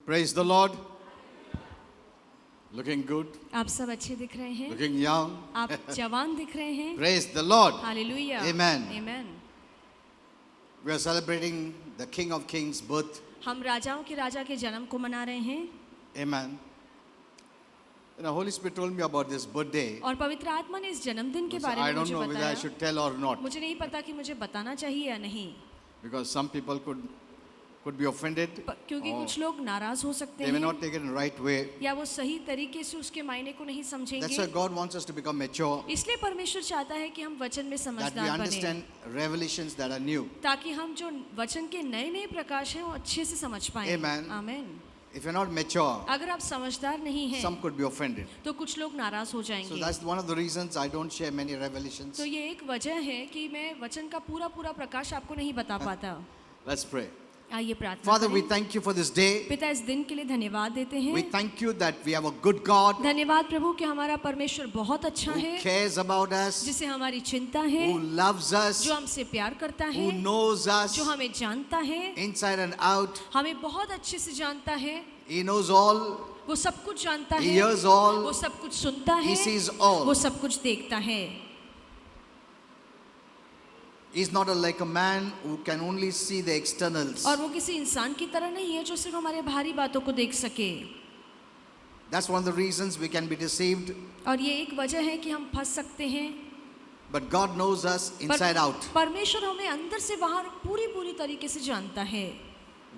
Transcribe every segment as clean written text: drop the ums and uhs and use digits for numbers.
Praise the Lord. Looking good. आप सब अच्छे दिख रहे हैं. Looking young. आप जवान दिख रहे हैं. Praise the Lord. Hallelujah. Amen. Amen. We are celebrating the King of Kings' birth. हम राजाओं के राजा के जन्म को मना रहे हैं. Amen. You know, Holy Spirit told me about this birthday. और पवित्र आत्मा ने इस जन्मदिन के So बारे I में don't मुझे know whether I बताया. should tell or not, मुझे नहीं पता कि मुझे बताना चाहिए या नहीं. because some people could be offended. क्योंकि or कुछ लोग नाराज हो सकते They may हैं. not take it in the right way. या वो सही तरीके से उसके मायने को नहीं That's समझेंगे. why God wants us to become mature, इसलिए परमेश्वर चाहता है कि हम वचन में that we समझदार बने, understand revelations that are new. ताकि हम जो वचन के नए नए प्रकाश हैं वो अच्छे से समझ पाएं. Amen. Amen. If you're not mature, अगर आप समझदार नहीं हैं some could be offended. तो कुछ लोग नाराज हो So जाएंगे. that's one of the reasons I don't share many revelations. तो ये एक वजह है कि मैं वचन का पूरा पूरा प्रकाश आपको नहीं बता पाता. Let's pray. आइए प्रार्थना Father, we करें. thank you for this day. पिता, इस दिन के लिए धन्यवाद देते We हैं. thank you that we have a good God धन्यवाद प्रभु कि हमारा परमेश्वर बहुत अच्छा who है, cares about us, जिसे हमारी चिंता है, who loves us, जो हमसे प्यार करता है, who knows us जो हमें जानता है, inside and out. हमें बहुत अच्छे से जानता है. He knows all, वो सब कुछ जानता He है, hears all, वो सब कुछ सुनता He है, sees all. वो सब कुछ देखता है. He's not like a man who can only see the externals. और वो किसी इंसान की तरह नहीं है जो सिर्फ हमारे बाहरी बातों को देख सके. That's one of the reasons we can be deceived. और ये एक वजह है कि हम फंस सकते हैं. But God knows us inside out. परमेश्वर हमें अंदर से बाहर पूरी पूरी तरीके से जानता है.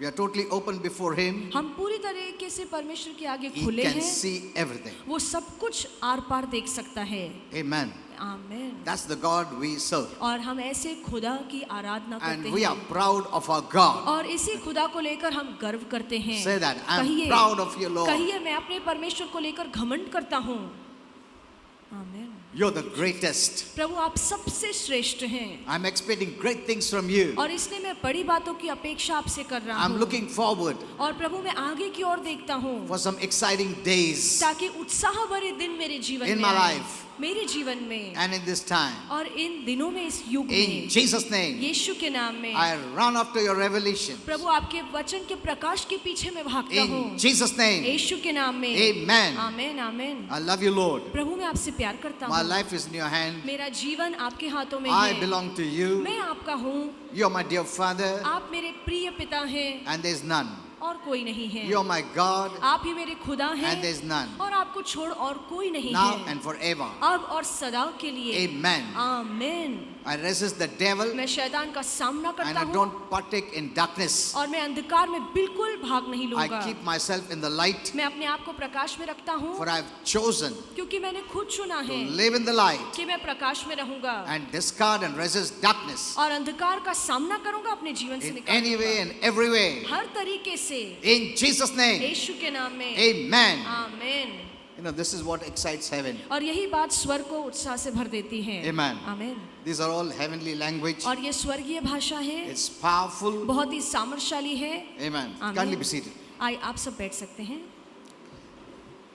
We are totally open before Him. हम पूरी तरीके से परमेश्वर के आगे He खुले can हैं. see everything. वो सब कुछ आर पार देख सकता है. Amen. आमीन. That's the God we serve. और हम ऐसे खुदा की आराधना And करते we are हैं. proud of our God. और इसी खुदा को लेकर हम गर्व करते हैं. Say that. I'm कहिए, proud of you, Lord. कहिए, मैं अपने परमेश्वर को लेकर घमंड करता हूँ. आमीन. You're the greatest. प्रभु, आप सबसे श्रेष्ठ हैं. I'm expecting great things from you. और इसलिए मैं बड़ी बातों की अपेक्षा आपसे कर रहा I'm हूँ. looking forward और प्रभु, मैं आगे की ओर देखता हूँ, for some exciting days ताकि उत्साह भरे दिन मेरे जीवन in में my आए. life मेरे जीवन में and in this time. और इन दिनों में, इस युग In में, Jesus' name, यीशु के नाम में. I run after your revelation. प्रभु, आपके वचन के प्रकाश के पीछे मैं भागता हूँ. In Jesus' name, यीशु के नाम में. Amen. आमीन. आमीन. I love you, Lord. प्रभु, मैं आपसे प्यार करता My हूँ. life is in your hand. मेरा जीवन आपके हाथों में I है. belong to you. मैं आपका हूँ. You're my dear Father, आप मेरे प्रिय पिता हैं and there's none. और कोई नहीं है. You're my God, आप ही मेरे खुदा and हैं there's none. और आपको छोड़ और कोई नहीं Now है. and forever. अब और सदा के लिए. Amen. आमीन. I resist the devil, मैं शैतान का सामना and करता I हूँ don't partake in darkness. और मैं अंधकार में बिल्कुल भाग नहीं I लूंगा. keep myself in the light, मैं अपने आप को प्रकाश में रखता हूँ, for I've chosen क्योंकि मैंने खुद चुना to है live in the light कि मैं प्रकाश में रहूंगा and discard and resist darkness और अंधकार का सामना करूंगा अपने जीवन से in निकालने any way का. and every way. हर तरीके से. In Jesus' name, यीशु के नाम में. Amen. आमीन. You know, this is what excites heaven. और यही बात स्वर को उत्साह से भर देती है. Amen. आमीन. These are all heavenly language. और ये स्वर्गीय भाषा है, It's powerful. बहुत ही सामर्थ्यशाली है. Amen. Amen. Kindly be seated. आइए आप सब बैठ सकते हैं.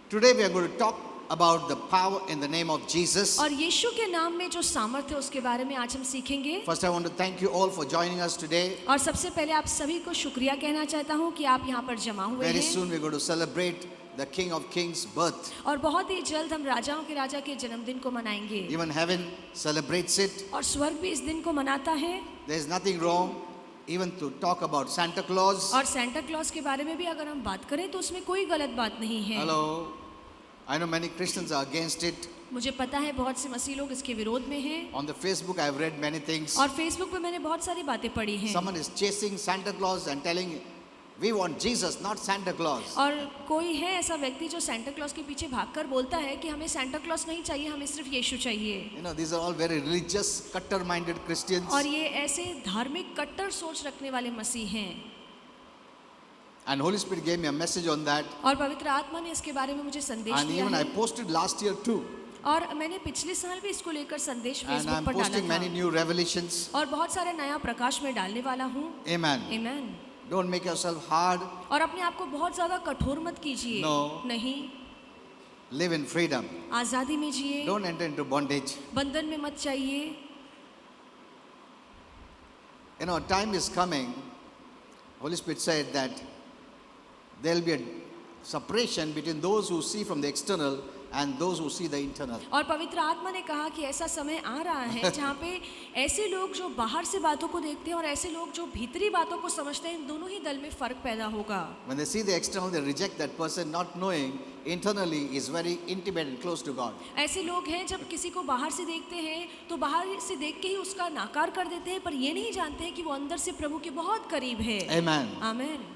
Today we are going to talk about the power in the name of Jesus. और यीशु के नाम में जो सामर्थ्य है उसके बारे में आज हम सीखेंगे. First, I want to thank you all for joining us today. और सबसे पहले आप सभी को शुक्रिया कहना चाहता हूँ कि आप यहाँ पर जमा हुए Very हैं. soon we're going to celebrate the King of Kings' birth. और बहुत ही जल्द हम राजाओं के राजा के जन्मदिन को मनाएंगे. Even heaven celebrates it. और स्वर्ग भी इस दिन को मनाता है. There's nothing wrong even to talk about Santa Claus. और सेंटा क्लॉज के बारे में भी अगर हम बात करें तो उसमें कोई गलत बात नहीं है. Hello. I know many Christians are against it. मुझे पता है बहुत से मसीह लोग इसके विरोध में हैं. On the Facebook, I've read many things. और फेसबुक पे मैंने बहुत सारी बातें पढ़ी हैं. Someone is chasing Santa Claus and telling, we want Jesus, not Santa Claus. और कोई है ऐसा व्यक्ति जो सेंटा क्लॉज के पीछे भागकर बोलता है कि हमें सेंटा क्लॉज नहीं चाहिए, हमें सिर्फ यीशु चाहिए. You know, these are all very religious, cutter-minded Christians. और ये ऐसे धार्मिक कट्टर सोच रखने वाले मसीह हैं. And Holy Spirit gave me a message on that. और पवित्र आत्मा ने इसके बारे में मुझे संदेश And दिया even I है. posted last year too. और मैंने पिछले साल भी इसको लेकर संदेश And फेसबुक I'm पर डाला posting many था. new revelations. और बहुत सारे नया प्रकाश में डालने वाला हूँ. Amen. आमीन. Don't make yourself hard. और अपने आप को बहुत ज्यादा कठोर मत कीजिए. No. नहीं. Live in freedom. आजादी में जिए. Don't enter into bondage. बंधन में मत चाहिए. You know, time is coming. Holy Spirit said that there will be a separation between those who see from the external and those who see the internal. और पवित्र आत्मा ने कहा कि ऐसा समय आ रहा है जहाँ पे ऐसे लोग जो बाहर से बातों को देखते हैं और ऐसे लोग जो भीतरी बातों को समझते हैं, इन दोनों ही दल में फर्क पैदा होगा. When they see the external, they reject that person, not knowing internally is very intimate and close to God. ऐसे लोग हैं जब किसी को बाहर से देखते हैं तो बाहर से देख के ही उसका नाकार कर देते हैं, पर ये नहीं जानते हैं कि वो अंदर से प्रभु के बहुत करीब है. Amen. आमीन.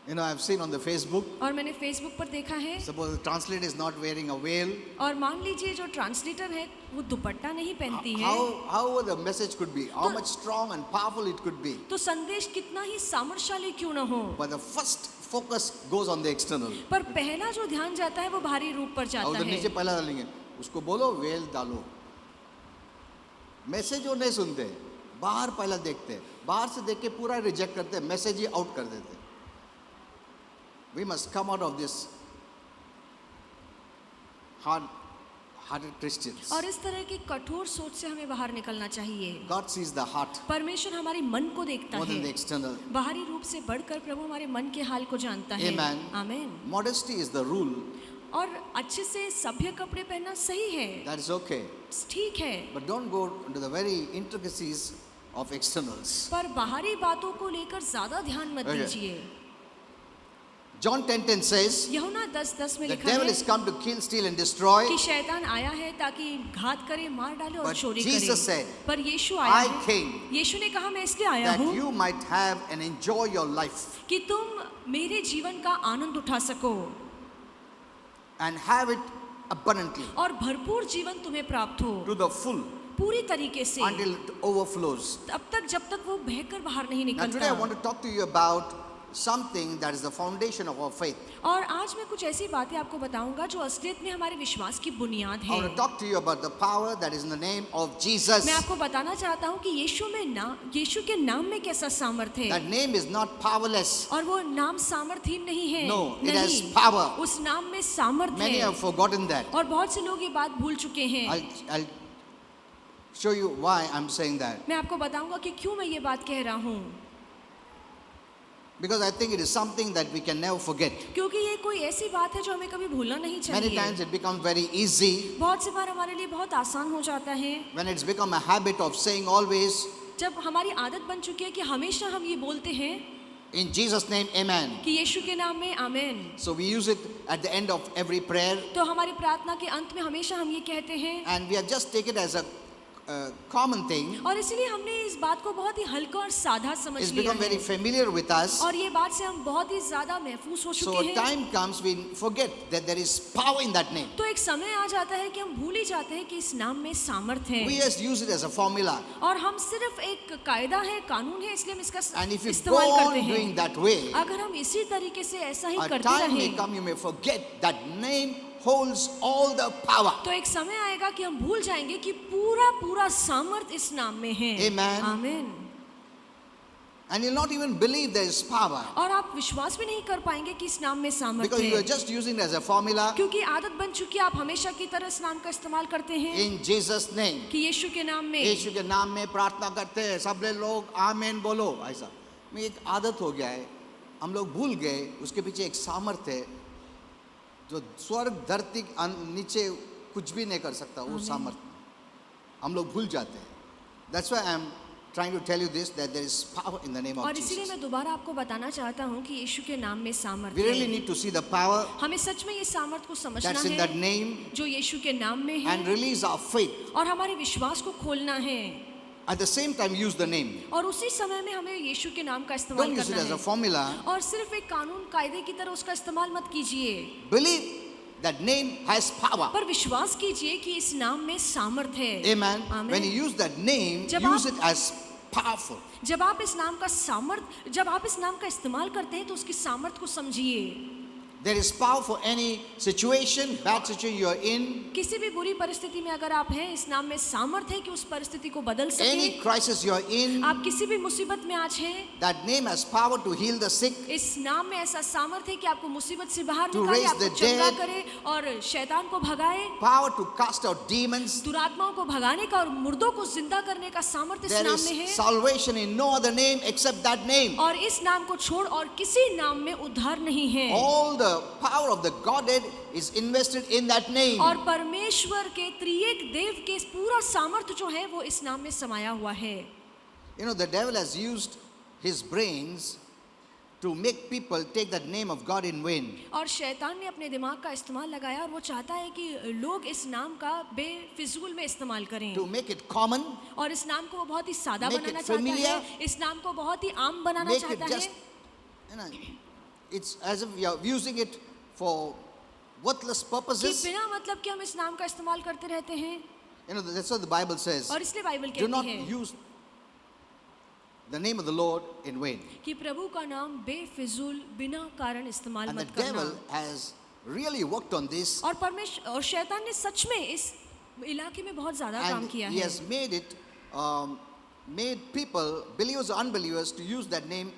You know, I've seen on the Facebook, और मैंने फेसबुक पर देखा है, suppose the translator is not wearing a veil, और मान लीजिए जो ट्रांसलेटर है वो दुपट्टा नहीं पहनती है, how the message could be, how much strong and powerful it could be. तो संदेश कितना ही सामर्थ्यशाली क्यों न हो, But the first focus goes on the external. पर पहला जो ध्यान जाता है वो बाहरी रूप पर और जाता उधर है. नीचे पहला डालेंगे, उसको बोलो वेल डालो. मैसेज वो नहीं सुनते, बाहर पहला देखते, बाहर से देख के पूरा रिजेक्ट करते, मैसेज ही आउट कर देते. We must come out of this hard-hearted Christians. और इस तरह की कठोर सोच से हमें बाहर निकलना चाहिए. God sees the heart परमेश्वर हमारे मन को देखता more than the है, external. बाहरी रूप से बढ़कर प्रभु हमारे मन के हाल को जानता है. Amen. आमीन. Modesty is the rule. और अच्छे से सभ्य कपड़े पहनना सही है, That is okay. ठीक है, But don't go into the very intricacies of externals. पर बाहरी बातों को लेकर ज्यादा ध्यान मत Okay. दीजिए. John 10:10 says, यूहन्ना 10:10 में the लिखा devil है is come to kill, steal and destroy. कि शैतान आया है ताकि घात करे, मार डाले और But चोरी Jesus करे. said, पर यीशु आया I है. came यीशु ने कहा मैं इसलिए आया that हूँ you might have and enjoy your life कि तुम मेरे जीवन का आनंद उठा सको and have it abundantly और भरपूर जीवन तुम्हें प्राप्त हो, to the full पूरी तरीके से, until it overflows. तब तक जब तक वो बहकर बाहर नहीं Now today I निकलता. want to talk to you about something that is the foundation of our faith. और आज मैं कुछ ऐसी बातें आपको बताऊंगा जो असलियत में हमारे विश्वास की बुनियाद I है. want to talk to you about the power that is in the name of Jesus. मैं आपको बताना चाहता हूँ कि यीशु के नाम में कैसा सामर्थ्य है. That name is not powerless. और वो नाम सामर्थ्यहीन नहीं है. No, it has नहीं, power. उस नाम में सामर्थ्य Many है. have forgotten that. और बहुत से लोग ये बात भूल चुके हैं. I'll show you why I'm saying that. मैं आपको बताऊंगा कि क्यों मैं ये बात कह रहा हूँ. Because I think it is something that we can never forget. क्योंकि ये कोई ऐसी बात है जो हमें कभी भूलना नहीं Many चाहिए. times it becomes very easy बहुत से बार हमारे लिए बहुत आसान हो जाता है when it's become a habit of saying always, जब हमारी आदत बन चुकी है कि हमेशा हम ये बोलते हैं in Jesus' name, amen. कि यीशु के नाम में आमीन. So we use it at the end of every prayer, तो हमारी प्रार्थना के अंत में हमेशा हम ये कहते हैं, and we have just taken it as a common thing. और इसलिए हमने इस बात को बहुत ही हल्का और साधा समझ It's लिया become very है. familiar with us. और ये बात से हम बहुत ही ज्यादा महफूज हो So चुके a हैं. time comes we forget that there is power in that name. तो एक समय आ जाता है कि हम भूल ही जाते हैं कि इस नाम में सामर्थ्य We है. just use it as a formula. और हम सिर्फ एक कायदा है, कानून है, इसलिए हम इसका And if you go इस्तेमाल करते on doing हैं. that way, अगर हम इसी तरीके से ऐसा ही a करते time may रहें come you may forget that name holds all the power. तो एक समय आएगा कि हम भूल जाएंगे कि पूरा सामर्थ इस नाम में है. Amen. आमीन. And you'll not even believe there is power. और आप विश्वास भी नहीं कर पाएंगे कि इस नाम में सामर्थ Because you are है, just using it as a formula. क्योंकि आदत बन चुकी है. आप हमेशा की तरह इस नाम का इस्तेमाल करते हैं In Jesus' name. कि यीशु के नाम में. यीशु के नाम में प्रार्थना करते हैं सब लोग आमीन बोलो. ऐसा में एक आदत हो गया है, हम लोग भूल गए उसके पीछे एक सामर्थ्य है जो स्वर्ग धरती नीचे कुछ भी नहीं कर सकता. वो सामर्थ्य हम लोग भूल जाते हैं. That's why I'm trying to tell you this, that there is power in the name of और इसीलिए Jesus. मैं दोबारा आपको बताना चाहता हूँ कि यीशु के नाम में सामर्थ We really है. need to see the power हमें सच में ये सामर्थ को समझना that's in that है name जो यीशु के नाम में and है, release our faith. और हमारे विश्वास को खोलना है. At the same time use the name. और उसी समय में हमें यीशु के नाम का इस्तेमाल Don't use it करना as a है. formula. और सिर्फ एक कानून कायदे की तरह उसका इस्तेमाल मत कीजिए, Believe that name has power. पर विश्वास कीजिए कि इस नाम में सामर्थ है. Amen. Amen. When you use that name, जब use आप- it as powerful. जब आप इस नाम का इस्तेमाल करते हैं तो उसकी सामर्थ को समझिए. There is power for any situation, bad situation you are in, किसी भी बुरी परिस्थिति में अगर आप हैं, इस नाम में सामर्थ है कि उस परिस्थिति को बदल सके। any crisis you are in. आप किसी भी मुसीबत में आज हैं, That name has power to heal the sick, इस नाम में ऐसा सामर्थ है कि आपको मुसीबत से बाहर To निकाले, raise आपको the चंगा dead. करे और शैतान को भगाए। power to cast out demons. दुरात्माओं को भगाने का और मुर्दों को जिंदा करने का सामर्थ्य इस There नाम is में है। salvation in no other name except that name. और इस नाम को छोड़ और किसी नाम में उद्धार नहीं है। All the power of the Godhead is invested in that name. और परमेश्वर के त्रिएक देव के पूरा सामर्थ्य जो है वो इस नाम में समाया हुआ है। You know, the devil has used his brains to make people take that name of God in vain. और शैतान ने अपने दिमाग का इस्तेमाल लगाया और वो चाहता है कि लोग इस नाम का बेफिजूल में इस्तेमाल करें To make it common, और इस नाम को वो बहुत ही सादा Make it बनाना चाहता familiar. है, इस नाम को बहुत ही आम बनाना make it चाहता just, है। you know, it's as if you're using it for worthless कि purposes. बिना मतलब कि हम इस नाम का इस्तेमाल करते रहते हैं You know, that's what the Bible says. और इसलिए बाइबल Do not कहती है use the name of the Lord in vain. कि प्रभु का नाम बेफिजूल बिना कारण इस्तेमाल And the मत करना। devil has really worked on this, और परमेश्वर और शैतान ने सच में इस इलाके में बहुत ज्यादा काम and किया he है has made people, believers or unbelievers, to use that name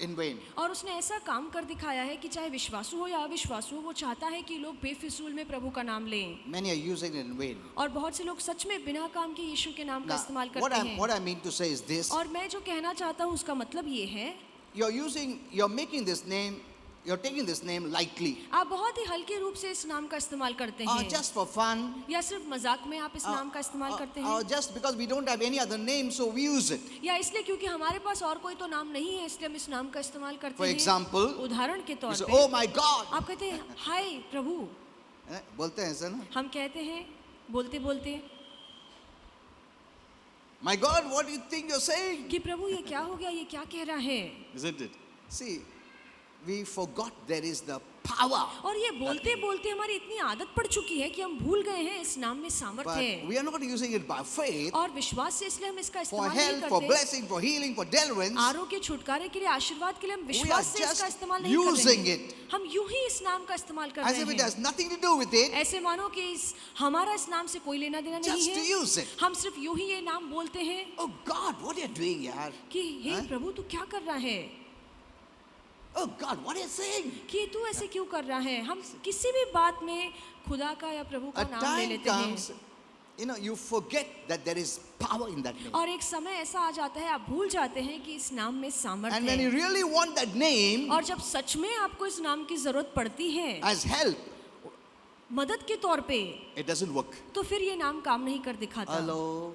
in vain. और उसने ऐसा काम कर दिखाया है कि चाहे विश्वासु हो या अविश्वासु हो, वो चाहता है कि लोग बेफिजूल में प्रभु का नाम लें। Many are using it in vain. और बहुत से लोग सच में बिना काम के यीशु के नाम का Now, इस्तेमाल what करते हैं। I mean to say is this: और मैं जो कहना चाहता हूँ उसका मतलब ये है, you're making this name, you're taking this name lightly, आप बहुत ही हल्के रूप से इस नाम का इस्तेमाल करते हैं, just for fun, या सिर्फ मजाक में आप इस नाम का इस्तेमाल करते हैं, or just because we don't have any other name, so we use it. या इसलिए क्योंकि हमारे पास और कोई तो नाम नहीं है इसलिए हम इस नाम का इस्तेमाल करते For हैं। example, उदाहरण के You तौर say, पे "Oh my God!" आप कहते हैं हाय प्रभु, बोलते हैं ऐसा ना? हम कहते हैं बोलते बोलते My God, what do you think you're saying? कि प्रभु ये क्या हो गया, ये क्या कह रहा है। Isn't it? See, we forgot there is the power, और ये बोलते बोलते हमारी इतनी आदत पड़ चुकी है कि हम भूल गए हैं इस नाम में सामर्थ्य but है। we are not using it by faith और विश्वास से इसलिए हम इसका for इस्तेमाल नहीं help, for करते। blessing, for healing, for deliverance. आरोग्य छुटकारे के लिए, आशीर्वाद के लिए हम विश्वास से just इसका इस्तेमाल नहीं कर using रहे हैं। it. हम यूं ही इस नाम का इस्तेमाल कर As रहे if it हैं, has nothing to do with it, ऐसे मानो कि हमारा इस नाम से कोई लेना देना नहीं just to है। use it. हम सिर्फ यूं ही ये नाम बोलते हैं Oh God, what are you doing, yaar? कि हे हाँ? प्रभु तू क्या कर रहा है, Oh God, what are you saying? कि तू ऐसे क्यों कर रहा है। हम किसी भी बात में खुदा का या प्रभु का A नाम ले time लेते हैं comes, you forget that there is power in that name. और एक समय ऐसा आ जाता है आप भूल जाते हैं कि इस नाम में सामर्थ्य And when you है। really want that name और जब सच में आपको इस नाम की जरूरत पड़ती है as help, मदद के तौर पे, it doesn't work. तो फिर ये नाम काम नहीं कर दिखाता। Hello,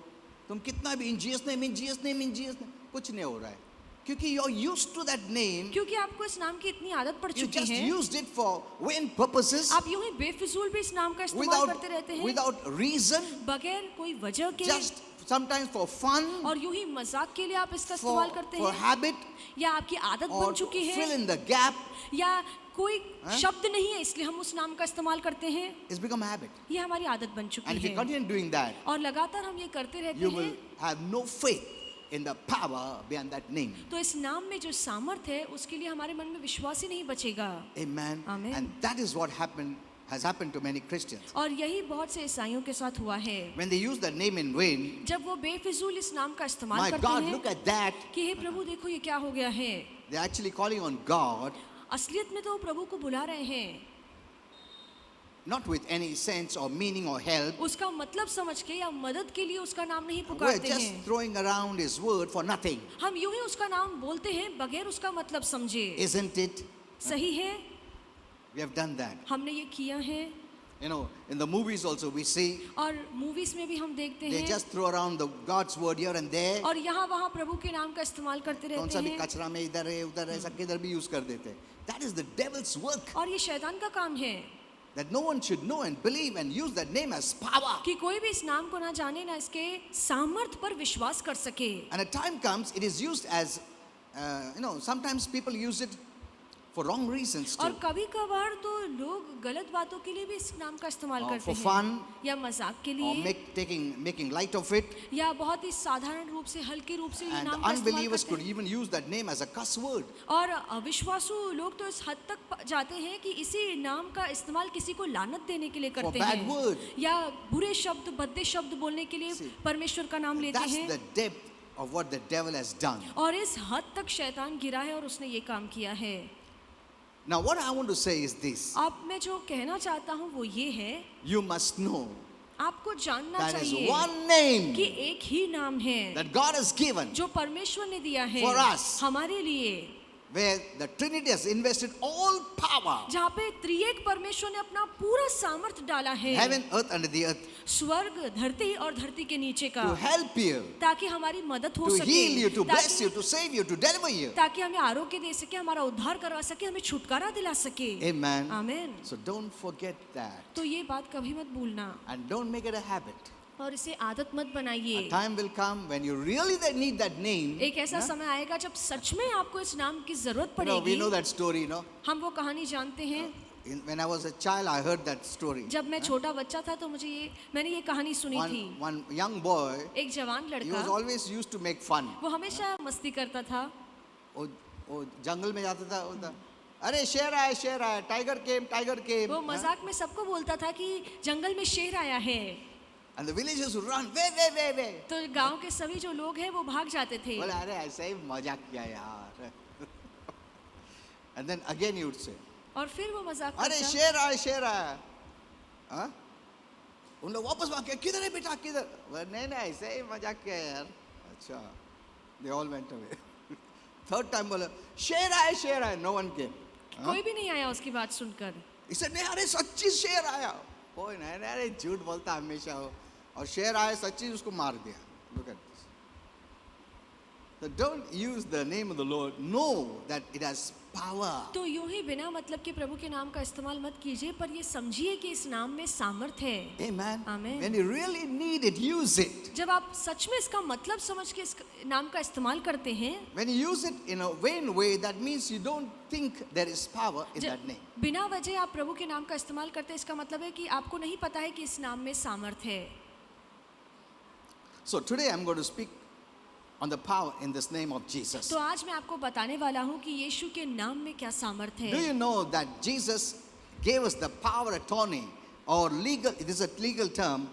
तुम कितना भी in Jesus name, in Jesus name, in Jesus name, कुछ नहीं हो रहा है, क्योंकि you're used to that name. क्योंकि आपको इस नाम की इतनी आदत पड़ You चुकी just है, used it for vain purposes, आप यूं ही बेफिजूल भी इस नाम का इस्तेमाल करते रहते हैं without reason, बगैर कोई वजह के, just sometimes for fun, और यूं ही मजाक के लिए आप इसका for, इस्तेमाल करते for हैं, habit, या आपकी आदत or बन चुकी fill है, in the gap. या कोई हाँ? शब्द नहीं है इसलिए हम उस नाम का इस्तेमाल करते हैं। It's become a habit. ये हमारी आदत बन चुकी And if you है continue doing that, और लगातार हम ये करते रहते you will हैं, have no faith in the power behind that name. तो इस नाम में जो सामर्थ्य है उसके लिए हमारे मन में विश्वास ही नहीं बचेगा। Amen. Amen. And that is what has happened to many Christians. और यही बहुत से ईसाइयों के साथ हुआ है, When they use that name in vain, जब वो बेफिजूल इस नाम का इस्तेमाल my करते God, हैं look at that. कि हे प्रभु देखो ये क्या हो गया है। They're actually calling on God, असलियत में तो वो प्रभु को बुला रहे हैं, not with any sense or meaning or help. उसका मतलब समझ के या मदद के लिए उसका नाम नहीं We're पुकारते just हैं। throwing around His word for nothing. हम यूं ही उसका नाम बोलते हैं बगैर उसका मतलब समझे। Isn't it? सही है, We have done that. हमने ये किया है। In the movies also we see और मूवीज में भी हम देखते they हैं just throw around the God's word here and there. और यहाँ वहाँ प्रभु के नाम का इस्तेमाल करते कौन रहते सा भी हैं, कचरा में इधर है उधर है, सब किधर भी यूज कर देते हैं. That is the devil's work. और ये शैतान का काम है That no one should know and believe and use that name as power. कि कोई भी इस नाम को ना जाने ना इसके सामर्थ पर विश्वास कर सके। And a time comes, it is used as, sometimes people use it for wrong reasons और too. कभी कभार तो लोग गलत बातों के लिए भी इस नाम का इस्तेमाल करते For हैं, fun, या मजाक के or लिए, making light of it. या बहुत ही साधारण रूप से, हल्के रूप से ये And नाम का इस्तेमाल unbelievers करते could हैं। even use that name as a cuss word. और अविश्वासु लोग तो इस हद तक जाते हैं कि इसी नाम का इस्तेमाल किसी को लानत देने के लिए करते bad हैं, word. या बुरे शब्द, भद्दे शब्द बोलने के लिए See, परमेश्वर का नाम लेते That's हैं। the depth of what the devil has done. और इस हद तक शैतान गिरा है और उसने ये काम किया है। Now, what I want to say is this: अब मैं जो कहना चाहता हूँ वो ये है, you must know आपको जानना that is चाहिए one name कि एक ही नाम है that God has given, जो परमेश्वर ने दिया है For us. हमारे लिए, where the Trinity has invested all power, जहाँ पे त्रिएक परमेश्वर ने अपना पूरा सामर्थ डाला है, heaven, earth, under the earth, स्वर्ग, धरती और धरती के नीचे का, to help you, ताकि हमारी मदद हो to सके, heal you, to bless you, ताकि to save you, to deliver you. ताकि हमें आरोग्य दे सके, हमारा उद्धार करवा सके, हमें छुटकारा दिला सके। Amen. Amen. So don't forget that, तो ये बात कभी मत भूलना and don't make it a habit. और इसे आदत मत बनाइए। A time will come when you really need that name. एक ऐसा समय आएगा जब सच में आपको इस नाम की जरूरत You know, we पड़ेगी। know that story, you know. हम वो कहानी जानते हैं। When I was a child, I heard that story. जब मैं छोटा बच्चा था तो मैंने ये कहानी सुनी थी। One young boy, एक जवान he was लड़का, always used to make fun. वो हमेशा मस्ती करता था। वो जंगल में जाता था, बोलता, अरे शेर आया, टाइगर केम. वो मजाक में सबको बोलता था कि जंगल में शेर आया है। And the villagers would run, वे. तो गांव के सभी जो लोग हैं वो भाग जाते थे। बोले, अरे ऐसे ही मजाक किया यार. And then again he would say, और फिर वो मजाक अरे करता। शेर आया. हाँ? उन लोग वापस भाग गए, किधर है बेटा, किधर? बोले, नहीं ऐसे ही मजाक किया यार. अच्छा. They all went away. Third time बोले, शेर आया. No one came. कोई भी नहीं आया उसकी बात सुनकर। He said, नहीं अरे सच्ची शेर आया. कोई नहीं, अरे झूठ बोलता हमेशा हो. और शेर आया सच्ची, उसको मार दिया. Look at this. So don't use the name of the Lord. Know that it has power. तो यूं ही बिना मतलब के प्रभु के नाम का इस्तेमाल मत कीजिए, पर ये समझिए कि इस नाम में सामर्थ है। Amen. Amen. When you really need it, use it. जब आप सच में इसका मतलब समझ के इस नाम का इस्तेमाल करते हैं, When you use it in a vain way, that means you don't think there is power in that name. बिना वजह आप प्रभु के नाम का इस्तेमाल करते हैं, इसका मतलब है कि आपको नहीं पता है कि इस नाम में सामर्थ है। So today I'm going to speak on the power in this name of Jesus. तो आज मैं आपको बताने वाला हूँ कि यीशु के नाम में क्या सामर्थ Do है। you know that Jesus gave us the power attorney, or legal, it is a legal term,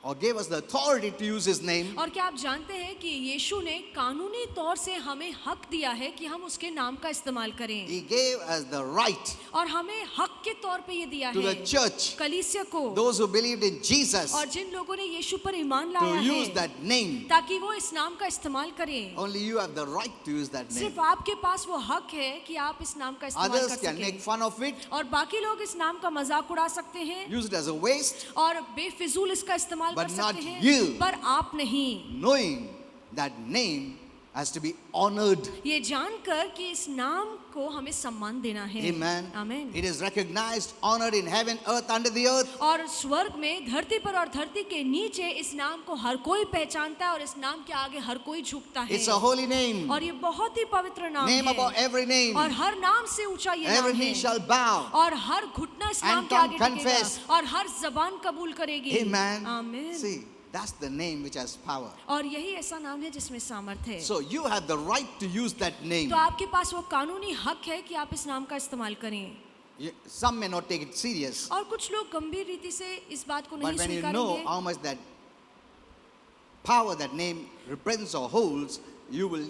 or gave us the authority to use his name? और क्या आप जानते हैं कि यीशु ने कानूनी तौर से हमें हक दिया है कि हम उसके नाम का इस्तेमाल करें, He gave us the right और हमें हक के तौर पे ये दिया to है the church, कलीसिया को, those who believed in Jesus, और जिन लोगों ने यीशु पर ईमान to लाया use है, that name. ताकि वो इस नाम का इस्तेमाल करें। Only you have the right to use that name. सिर्फ आपके पास वो हक है कि आप इस नाम का इस्तेमाल Others कर can make सकें, fun of it, और बाकी लोग इस नाम का मजाक उड़ा सकते हैं use it as a waste, और बेफिजूल इसका इस्तेमाल But कर not सकते हैं, you. पर आप नहीं। knowing that name has to be honored. ये जानकर कि इस नाम को हमें सम्मान देना है। Amen. आमीन। It is recognized, honored in heaven, earth, under the earth. और स्वर्ग में, धरती पर और धरती के नीचे इस नाम को हर कोई पहचानता है और इस नाम के आगे हर कोई झुकता है। It's a holy name. और ये बहुत ही पवित्र नाम Name है। above every name. और हर नाम से ऊंचा ये Every नाम knee है। shall bow. और हर घुटना इस नाम And के आगे tongue टिकेगा confess. और हर जबान कबूल करेगी। Amen. आमीन। See, that's the name which has power. और यही ऐसा नाम है जिसमें सामर्थ है। So you have the right to use that name. तो आपके पास वो कानूनी हक है कि आप इस नाम का इस्तेमाल करें। Some may not take it serious, और कुछ लोग गंभीर रीति से इस बात को but नहीं when you know स्वीकारेंगे, how much that power that name represents or holds, you will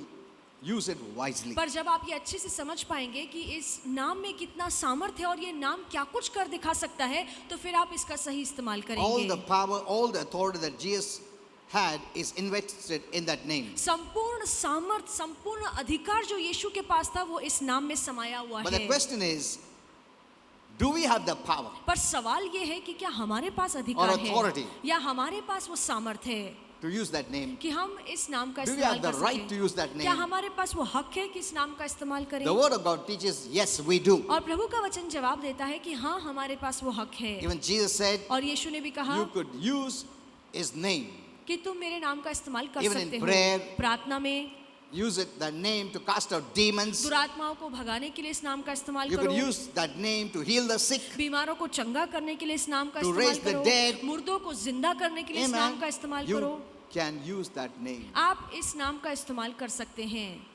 use it wisely. पर जब आप ये अच्छे से समझ पाएंगे कि इस नाम में कितना सामर्थ्य है और ये नाम क्या कुछ कर दिखा सकता है, तो फिर आप इसका सही इस्तेमाल All the करेंगे। power, all the authority that Jesus had is invested in that name. संपूर्ण सामर्थ, संपूर्ण अधिकार जो यीशु के पास था वो इस नाम में समाया हुआ But the है। question is, do we have the power? पर सवाल ये है कि क्या हमारे पास अधिकार Or है authority. या हमारे पास वो सामर्थ है To use that name? कि हम इस नाम का Do we इस्तेमाल have the कर right to use that सकें? name? क्या हमारे पास वो हक है कि इस नाम का इस्तेमाल करें? The word of God teaches, yes, we do. और प्रभु का वचन जवाब देता है कि हाँ, हमारे पास वो हक है। Even Jesus said, और यीशु ने भी कहा you could use his name कि तुम मेरे नाम का इस्तेमाल कर Even in सकते हो, prayer, प्रार्थना में, use it, that name, to cast out demons. दुरात्माओं को भगाने के लिए इस नाम का इस्तेमाल You करो। could use that name to heal the sick. बीमारों को चंगा करने के लिए इस नाम का To इस्तेमाल raise the करो। dead. मुर्दों को जिंदा करने के लिए इस नाम का इस्तेमाल You करो। can use that name. आप इस नाम का इस्तेमाल कर सकते हैं।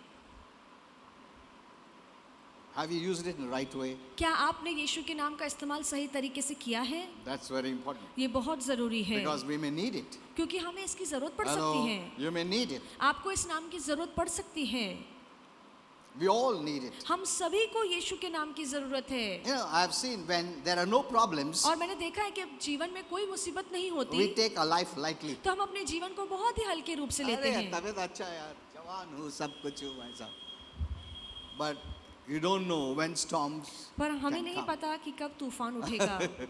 Have you used it in the right way? क्या आपने यीशु के नाम का इस्तेमाल सही तरीके से किया है? That's very important. ये बहुत जरूरी है, Because we may need it. क्योंकि हमें इसकी जरूरत पड़ Hello, सकती है। you may need it. आपको इस नाम की जरूरत पड़ सकती है। We all need it. हम सभी को यीशु के नाम की जरूरत है। You know, I've seen when there are no problems, और मैंने देखा है कि अब जीवन में कोई मुसीबत नहीं होती we take our life lightly. तो हम अपने जीवन को बहुत ही हल्के रूप से लेते अरे हैं। तबीयत अच्छा है यार, जवान हूँ, सब कुछ हूँ ऐसा. But you don't know when storms पर हमें can नहीं come. पता कि कब तूफान उठेगा।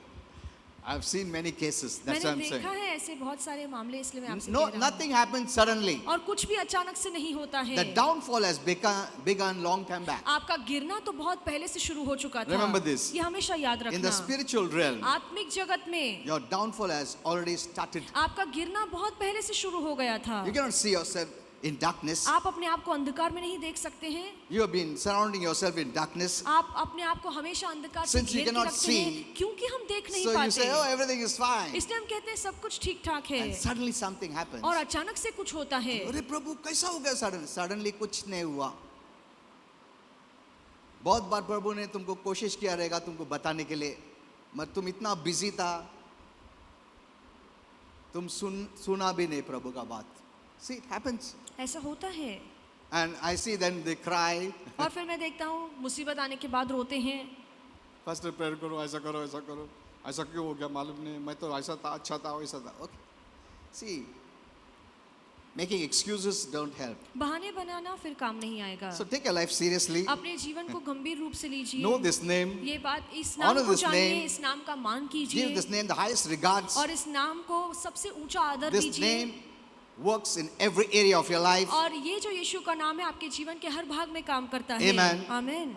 I've seen many cases. That's what मैंने I'm saying. देखा है ऐसे बहुत सारे मामले, इसलिए मैं आपसे No, कह रहा हूँ। nothing happens suddenly. और कुछ भी अचानक से नहीं होता है। The downfall has begun long time back. आपका गिरना तो बहुत पहले से शुरू हो चुका था। Remember this. ये हमेशा याद In the रखना। spiritual realm, आत्मिक जगत में your downfall has already started. आपका गिरना बहुत पहले से शुरू हो गया था। You cannot see yourself in darkness. आप अपने आप को अंधकार में नहीं देख सकते हैं। You have been surrounding yourself in darkness. आप अपने आप को हमेशा अंधकार से Since you घेर के cannot रखते हैं, see, क्योंकि हम देख नहीं So you say, oh, पाते। everything is fine. इसलिए हम कहते हैं सब कुछ ठीक ठाक है, And suddenly something happens. और अचानक से कुछ होता है। अरे प्रभु कैसा हो गया suddenly कुछ नहीं हुआ. बहुत बार प्रभु ने तुमको कोशिश किया रहेगा तुमको बताने के लिए, मगर तुम इतना बिजी था, तुम सुना भी नहीं प्रभु का बात. See, it happens. ऐसा होता है। And I see them, they cry. और फिर मैं देखता हूँ मुसीबत आने के बाद रोते हैं। फर्स्ट प्रेयर करो, ऐसा करो, ऐसा करो, ऐसा क्यों हो गया मालूम नहीं, मैं तो ऐसा था, अच्छा था, वैसा था. Okay. See, making excuses don't help. बहाने बनाना फिर काम नहीं आएगा। So take your life seriously. अपने जीवन को गंभीर रूप से लीजिए। Know this name. ये बात, इस Honor नाम को this जानिए, name. इस नाम का मान Give कीजिए, this name the highest regards. और इस नाम को सबसे ऊंचा आदर This दीजिए। name works in every area of your life. और ये जो यीशु का नाम है आपके जीवन के हर भाग में काम करता है। Amen. आमीन।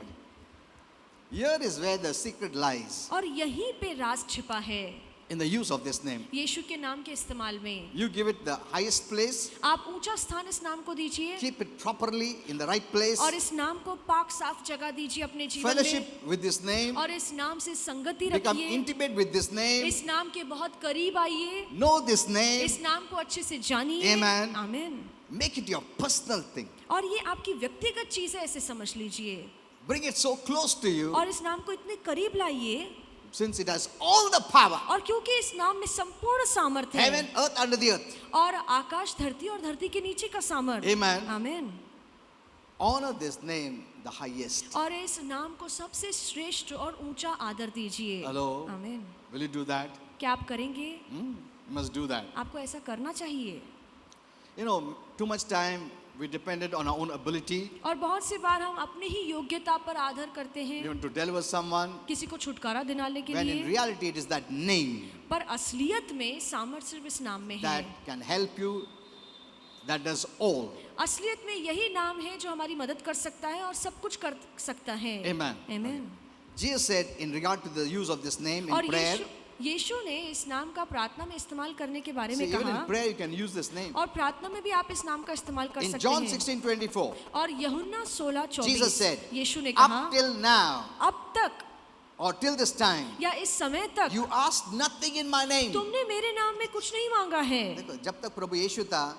Here is where the secret lies, और यहीं पे राज छिपा है in the use of this name. यीशु के नाम के इस्तेमाल में। You give it the highest place, आप ऊंचा स्थान इस नाम को दीजिए, keep it properly in the right place, और इस नाम को पाक साफ जगह दीजिए अपने जीवन fellowship में, with this name, और इस नाम से संगति become रखिए, intimate with this name, इस नाम के बहुत करीब आइए, know this name, इस नाम को अच्छे से जानिए। Amen. आमीन। make it your personal thing. और ये आपकी व्यक्तिगत चीज है, ऐसे समझ लीजिए, Bring it so close to you, और इस नाम को इतने करीब लाइए, since it has all the power, और क्योंकि इस नाम में संपूर्ण सामर्थ्य heaven, है, earth, under the earth. और आकाश धरती और धरती के नीचे का सामर्थ्य। Amen. आमीन। Honor this name the highest. और इस नाम को सबसे श्रेष्ठ और ऊंचा आदर दीजिए। Hello. आमीन। Will you do that? क्या आप करेंगे? You must do that. आपको ऐसा करना चाहिए। You know, too much time we depended on our own ability, और बहुत सी बार हम अपनी ही योग्यता पर आधार करते हैं, even to deliver someone, किसी को छुटकारा दिलाने के when in लिए, reality it is that name पर असलियत में सामर्थ्य सिर्फ इस नाम में है। that can help you, that does all. असलियत में यही नाम है जो हमारी मदद कर सकता है और सब कुछ कर सकता है। Amen. आमीन। Jesus said in regard to the use of this name in और prayer, यीशु ने इस नाम का प्रार्थना में इस्तेमाल करने के बारे see, में even in कहा, prayer you can use this name. और प्रार्थना में भी आप इस नाम का इस्तेमाल कर In सकते John हैं। 16:24, और यूहन्ना 16:24 Jesus said, यीशु ने कहा, up till now अब तक or till this time, या इस समय तक you asked nothing in my name. तुमने मेरे नाम में कुछ नहीं मांगा है। देखो, जब तक प्रभु यीशु था,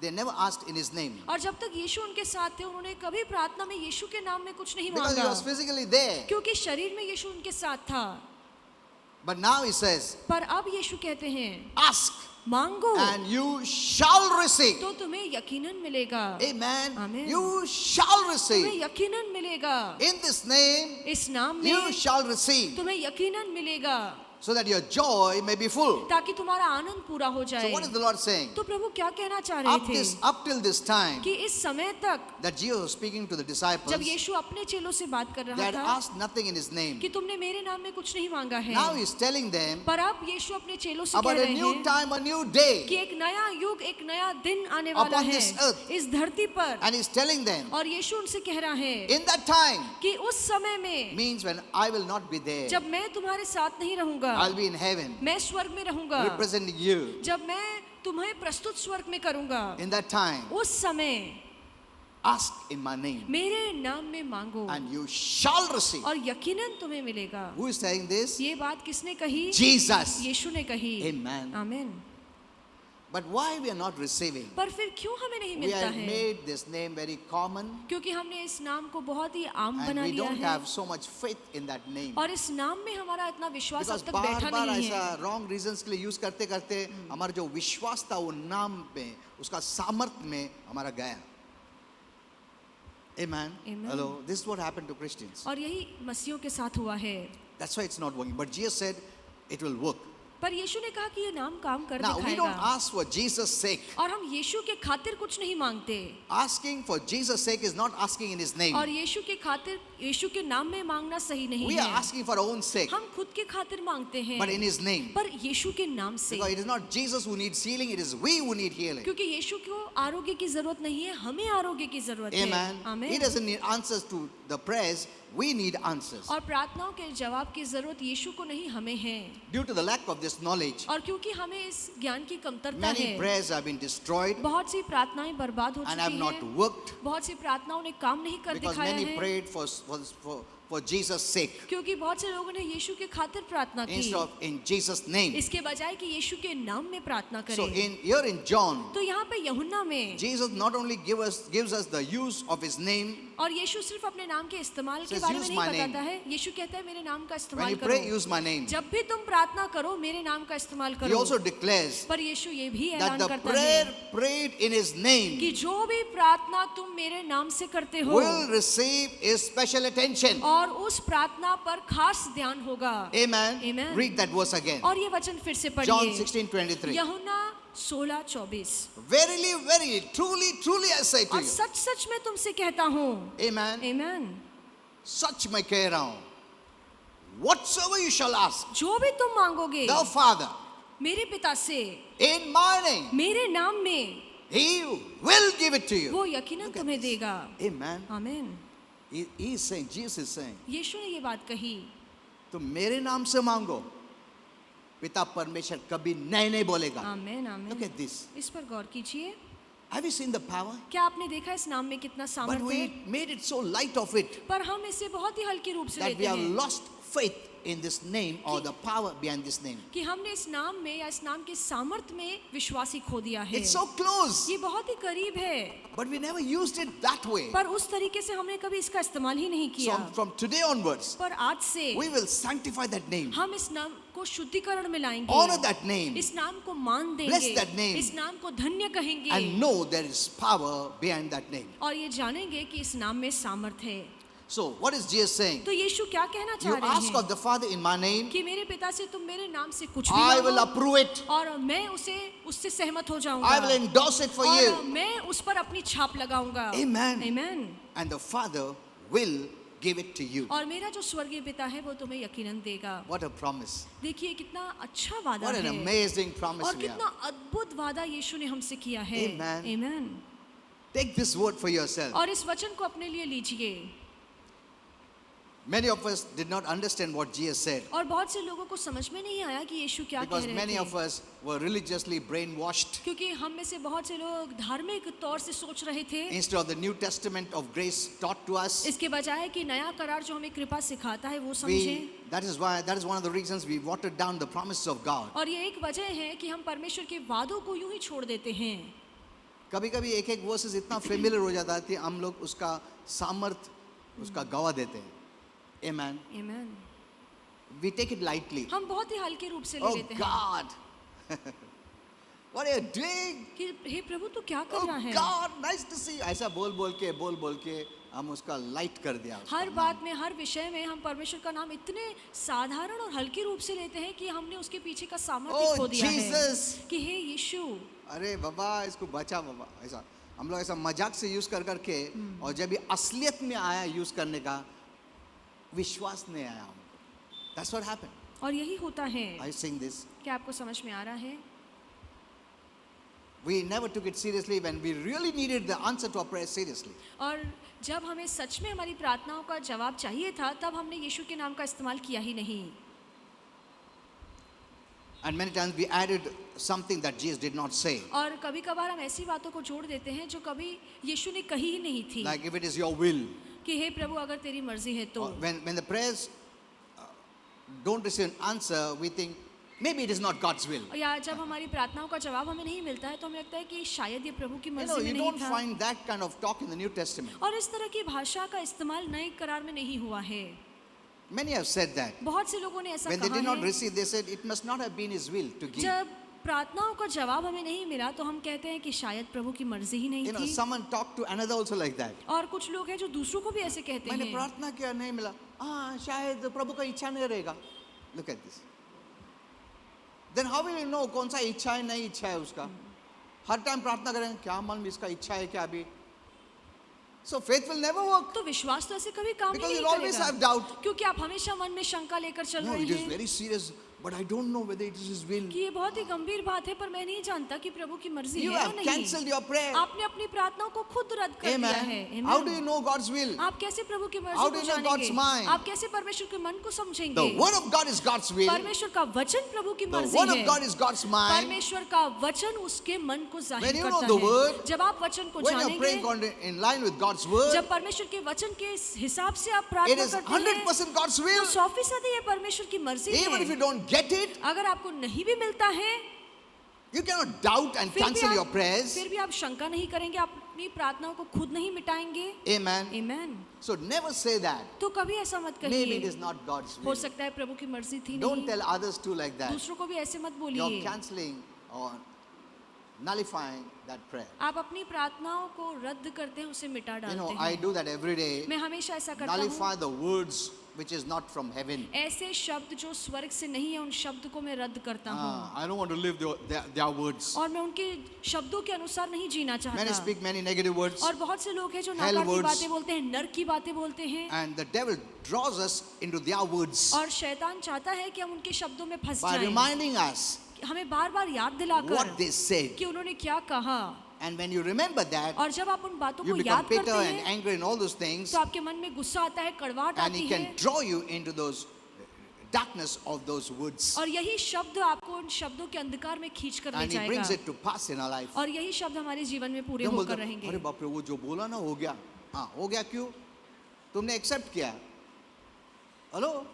they never asked in his name और जब तक यीशु उनके साथ थे, उन्होंने कभी प्रार्थना में यीशु के नाम में कुछ नहीं because he मांगा, was physically there. क्योंकि शरीर में यीशु उनके साथ था। But now he says, पर अब यीशु कहते हैं, ask मांगो and you shall receive. तो तुम्हें यकीनन मिलेगा। Amen. Amen. You shall तुम्हें receive. यकीनन मिलेगा। In this name, इस नाम you में shall receive, तुम्हें यकीनन मिलेगा, so that your joy may be full. ताकि तुम्हारा आनंद पूरा हो So जाए। what is the Lord saying? तो प्रभु क्या कहना चाह रहे थे? Up till this time, कि इस समय तक that Jesus was speaking to the disciples, जब यीशु अपने चेलों से बात कर they रहा had था asked nothing in his name. कि तुमने मेरे नाम में कुछ नहीं मांगा है, Now he's telling them पर अब यीशु अपने चेलों से कह about a रहे new हैं time, a new day. कि एक नया युग, एक नया दिन आने वाला Upon है this earth. इस धरती पर। And he's telling them, और यीशु उनसे कह रहा है in that time कि उस समय में means when I will not be there, जब मैं तुम्हारे साथ नहीं रहूंगा, I'll be in heaven मैं स्वर्ग में रहूंगा, representing you. जब मैं तुम्हें प्रस्तुत स्वर्ग में करूंगा, In that time, उस समय ask in my name मेरे नाम में मांगो and you shall receive. और यकीनन तुम्हें मिलेगा। Who is saying this? ये बात किसने कही? Jesus. यीशु ने कही। Amen. आमीन। But why we are not receiving? पर फिर क्यों हमें नहीं We मिलता have है? made this name very common क्योंकि हमने इस नाम को बहुत ही आम and बना we लिया don't है have so much faith in that name. और इस नाम में हमारा इतना विश्वास Because अब तक बार बैठा बार नहीं ऐसा है। wrong reasons के लिए यूज करते करते हमारा जो विश्वास था वो नाम में उसका सामर्थ्य में हमारा गया। Amen. Amen. Hello. This is what happened to Christians. और यही मसीहों के साथ हुआ है। That's why it's not working. But Jesus said it will work. पर यीशु ने कहा कि ये नाम काम कर Now we don't दिखाएगा ask for Jesus' sake. और हम यीशु के खातिर कुछ नहीं मांगते Asking for Jesus' sake is not asking in His name. और यीशु के खातिर यीशु के नाम में मांगना सही नहीं We are है। asking for our own sake, हम खुद के खातिर मांगते हैं but in His name. पर यीशु के नाम से, Because it is not Jesus who needs healing, it is we who need healing. क्योंकि यीशु को आरोग्य की जरूरत नहीं है, हमें आरोग्य की जरूरत है। Amen. He आमीन। doesn't need answers to the prayers, we need answers. और प्रार्थनाओं के जवाब की जरूरत यीशु को नहीं, हमें है। Due to the lack of this knowledge, और क्योंकि हमें इस ज्ञान की कमतरता many है, prayers have been destroyed बहुत सी प्रार्थनाएं बर्बाद हो and have चुकी not हैं, worked बहुत सी प्रार्थनाओं ने काम नहीं कर because दिखाया many है, prayed for Jesus' sake क्योंकि बहुत से लोगों ने यीशु के खातिर प्रार्थना की instead of in Jesus' name. इसके बजाय कि यीशु के नाम में प्रार्थना So करें। here in John, तो यहाँ पे यूहन्ना में Jesus not only gives us the use of His name. और यीशु सिर्फ अपने नाम के इस्तेमाल के Says, बारे में "Use नहीं my name." बताता है, यीशु कहता है मेरे नाम का When इस्तेमाल you pray, करो। use my name. जब भी तुम प्रार्थना करो मेरे नाम का इस्तेमाल He करो। also declares पर यीशु ये भी that ऐलान the करता prayer है prayed in His name कि जो भी प्रार्थना तुम मेरे नाम से करते हो will receive His special attention. और उस प्रार्थना पर खास ध्यान होगा। Amen. Amen. Read that verse again. और ये वचन फिर से John पढ़िए। 16:23. यूहन्ना 16:24। Verily, verily, truly, truly I say to और you. सच सच मैं तुमसे कहता हूँ। Amen. आमीन। सच मैं कह रहा हूँ. Whatsoever you shall ask, जो भी तुम मांगोगे the Father, मेरे पिता से in my name, मेरे नाम में He will give it to you. वो यकीनन तुम्हें देगा। Amen. आमीन। He is saying, Jesus is saying, यीशु ने ये बात कही, तुम मेरे नाम से मांगो, पिता परमेश्वर कभी नहीं नहीं बोलेगा. आमीन Look आमीन। at this. इस पर गौर कीजिए। Have you seen the power? क्या आपने देखा इस नाम में कितना But सामर्थ्य we है? made it so light of it पर हम इसे बहुत ही हल्के रूप से that we लेते have हैं lost faith in this name or the power behind this name. कि हमने इस नाम में या इस नाम के सामर्थ्य में विश्वास ही खो दिया है। It's so close, ये बहुत ही करीब है, but we never used it that way. पर उस तरीके से हमने कभी इसका इस्तेमाल ही नहीं So किया। from today onwards, पर आज से we will sanctify that name, हम इस नाम को शुद्धिकरण में लाएंगे, honor that name, इस नाम को मान Bless देंगे, that name. इस नाम को धन्य कहेंगे and know there is power behind that name. और ये जानेंगे कि इस नाम में सामर्थ्य है। So what is Jesus saying? तो यीशु क्या कहना चाह You रहे ask हैं of the Father in my name, कि मेरे पिता से तुम मेरे नाम से कुछ भी I will मांगो approve it. और मैं उससे सहमत हो I will जाऊंगा endorse it for और you. मैं उस पर अपनी छाप लगाऊंगा। Amen. आमीन। And the Father will give it to you. और मेरा जो स्वर्गीय पिता है वो तुम्हें यकीनन देगा। What a promise. देखिए कितना अच्छा वादा What an है amazing promise और we have. कितना अद्भुत वादा यीशु ने हमसे किया है। Amen. आमीन। Take this word for yourself. और इस वचन को अपने लिए लीजिए। Many of us did not understand what Jesus said और बहुत से लोगों को समझ में नहीं आया कि यीशु क्या कह because रहे many थे, of us were religiously brainwashed. क्योंकि हम में से बहुत से लोग धार्मिक तौर से सोच रहे थे Instead of the New Testament of grace taught to us, इसके बजाय कि नया करार जो हमें कृपा सिखाता है वो समझें। that is one of the reasons we watered down the promises of God. और ये एक वजह है कि हम परमेश्वर के वादों को यूं ही छोड़ देते हैं। कभी-कभी एक वर्सेस इतना फेमिलियर हो जाता है कि हम लोग उसका सामर्थ उसका गवा देते हैं. Amen. आमीन। We take it lightly. हम बहुत ही हल्के रूप से ले Oh लेते हैं God. What are you doing? कि हे प्रभु तू क्या कर Oh रहा है। God, nice to see you. ऐसा बोल के हम उसका लाइट कर दिया. उसका हर नाम. बात में हर विषय में हम परमेश्वर का नाम इतने साधारण और हल्के रूप से लेते हैं कि हमने उसके पीछे का सामर्थ्य Oh, खो दिया Jesus. है कि हे यीशु। अरे बाबा इसको बचा बाबा ऐसा हम लोग ऐसा मजाक से यूज करके और जब ये असलियत में आया यूज करने का विश्वास नहीं आया हमको. That's what happened. और यही होता है। Are you seeing this? क्या आपको समझ में आ रहा है? We never took it seriously when we really needed the answer to our prayer seriously. और जब हमें सच में हमारी प्रार्थनाओं का जवाब चाहिए था तब हमने यीशु के नाम का इस्तेमाल किया ही नहीं। And many times we added something that Jesus did not say. और कभी कभार हम ऐसी बातों को जोड़ देते हैं जो कभी यीशु ने कही ही नहीं थी, Like if it is your will. कि हे प्रभु अगर तेरी मर्जी है तो। Or when the prayers don't receive an answer, we think maybe it is not God's will. या जब हमारी प्रार्थनाओं का जवाब हमें नहीं मिलता है तो हमें लगता है कि शायद ये प्रभु की You know, मर्जी में you नहीं don't था। find that kind of talk in the New Testament. और इस तरह की भाषा का इस्तेमाल नए करार में नहीं हुआ है। Many have said that. बहुत से लोगों ने ऐसा When they कहा did not है। receive, they said it must not have been His will to give. जब प्रार्थनाओं का जवाब हमें नहीं मिला तो हम कहते हैं कि शायद प्रभु की मर्जी ही नहीं You know, थी। someone talked to another also like that. और कुछ लोग हैं जो दूसरों को भी ऐसे कहते मैंने हैं। प्रार्थना किया नहीं मिला, हाँ शायद प्रभु का इच्छा नहीं रहेगा. Look at this. Then how will you know कौन सा इच्छा है नहीं इच्छा है उसका? हर टाइम प्रार्थना करें क्या मन में इसका इच्छा है क्या अभी? So faith will never work तो विश्वास तो ऐसे कभी काम ही because नहीं you'll always करेगा, have doubt. क्योंकि आप हमेशा मन में शंका लेकर चल No, रहे it is हैं very serious, but I don't know whether it is His will. कि ये बहुत ही गंभीर बात है, पर मैं नहीं जानता कि प्रभु की मर्जी You है या have नहीं। cancelled your prayer. आपने अपनी प्रार्थनाओं को खुद रद्द कर दिया है। Amen. How do you know God's will? आप कैसे प्रभु की How मर्जी do को you know God's जानेंगे? mind? आप कैसे परमेश्वर के मन को The समझेंगे? word of God is God's will. परमेश्वर का वचन प्रभु की The मर्जी word है। of God is God's mind. परमेश्वर का वचन उसके मन को When जाहिर you know करता the है। word, जब आप वचन को When you are praying जानेंगे, in line with God's word, जब परमेश्वर के वचन के हिसाब से आप it प्रार्थना is करते हैं, 100% God's तो will. 100% ये परमेश्वर की मर्जी Even if है। you don't get it, अगर आपको नहीं भी मिलता है, you cannot doubt and फिर भी cancel your आप prayers. फिर भी आप शंका नहीं करेंगे, आप अपनी प्रार्थनाओं को खुद नहीं मिटाएंगे। Amen. Amen। So never say that. तो कभी ऐसा मत Maybe it कहिए, is not God's हो will. सकता है प्रभु की मर्जी थी Don't नहीं। tell others too like that. दूसरों को भी ऐसे मत You're बोलिए। canceling or nullifying that prayer. आप अपनी प्रार्थनाओं को रद्द करते हैं, उसे मिटा You know, डालते I हैं। do that every day. मैं हमेशा ऐसा करता हूँ। Nullify the words which is not from heaven. ऐसे शब्द जो स्वर्ग से नहीं है, उन शब्द को मैं रद्द करता हूँ। I don't want to live their words. और मैं उनके शब्दों के अनुसार नहीं जीना Many चाहता। speak many negative words, और बहुत से लोग हैं जो Hell नकार की words. बातें बोलते हैं, नरक की बातें बोलते हैं। and the devil draws us into their words और शैतान चाहता है कि हम उनके शब्दों में फंस by जाएं, reminding us हमें बार बार याद what दिलाकर they said. कि उन्होंने क्या कहा। And when you remember that, और जब आप उन बातों you को become याद bitter करते and हैं angry and all those things, तो आपके मन में गुस्सा आता है, कड़वाहट and आती he है, can draw you into those darkness of those woods, और यही शब्द आपको उन शब्दों के अंधकार में खींच कर ले and he जाएगा, brings it to pass in our life. और यही शब्द हमारे जीवन में पूरे हम बोलते होकर हैं, रहेंगे। अरे बाप रे वो जो बोला ना हो गया. हाँ हो गया क्यों? तुमने एक्सेप्ट किया. Hello.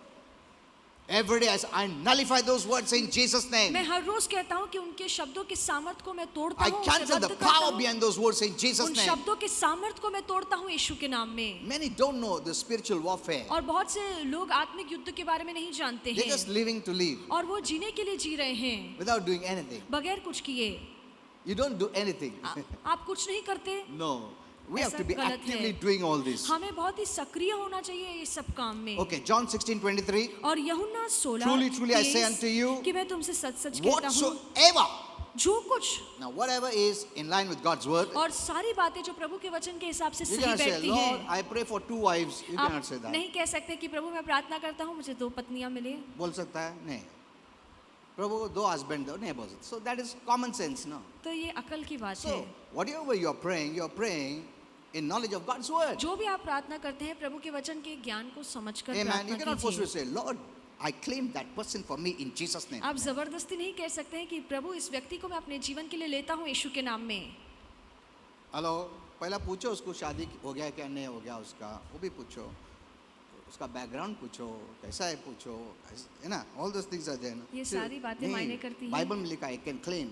Every day I nullify those words in Jesus' name. मैं हर रोज कहता हूँ कि उनके शब्दों के सामर्थ को मैं तोड़ता I हूँ, उसे cancel the रद्द करता power हूँ। behind those words in Jesus' उन name. शब्दों के सामर्थ को मैं तोड़ता हूँ यीशु के नाम में। Many don't know the spiritual warfare. और बहुत से लोग आत्मिक युद्ध के बारे में नहीं जानते They're हैं, just living to live और वो जीने के लिए जी रहे हैं without doing anything. बगैर कुछ किए। You don't do anything. आप कुछ नहीं करते। No. We have ऐसा to be गलत actively है। doing all this. हमें बहुत ही सक्रिय होना चाहिए ये सब काम में। Okay, John 16:23. और यूहन्ना 16 Truly, truly, I say 23 unto you, कि मैं तुमसे सच सच कहता हूँ, Whatsoever. जो कुछ Now, whatever is in line with God's word. और सारी बातें जो प्रभु के वचन के हिसाब से You सही cannot say, बैठती Lord, हैं। I pray for 2 wives. You आप cannot say that. नहीं कह सकते कि प्रभु मैं प्रार्थना करता हूँ मुझे 2 पत्नियां मिले। बोल सकता है? नहीं. प्रभु 2 husband दो नहीं बोल सकता. So that is common sense, no? तो ये अकल की बात So है। whatever you are praying in knowledge of God's word. जो भी आप प्रार्थना करते हैं प्रभु के वचन के ज्ञान को समझकर Amen. You प्रार्थना cannot force me to कीजिए। say, Lord, I claim that person for me in Jesus' name. आप जबरदस्ती नहीं कह सकते हैं कि प्रभु इस व्यक्ति को मैं अपने जीवन के लिए लेता हूँ यीशु के नाम में। हेलो, पहला पूछो उसको शादी हो गया क्या नहीं हो गया उसका, वो भी पूछो, उसका बैकग्राउंड पूछो, कैसा है पूछो, है ना? All those things are there. ये सारी बातें नहीं, मायने करती हैं। बाइबल में लिखा है, I can claim.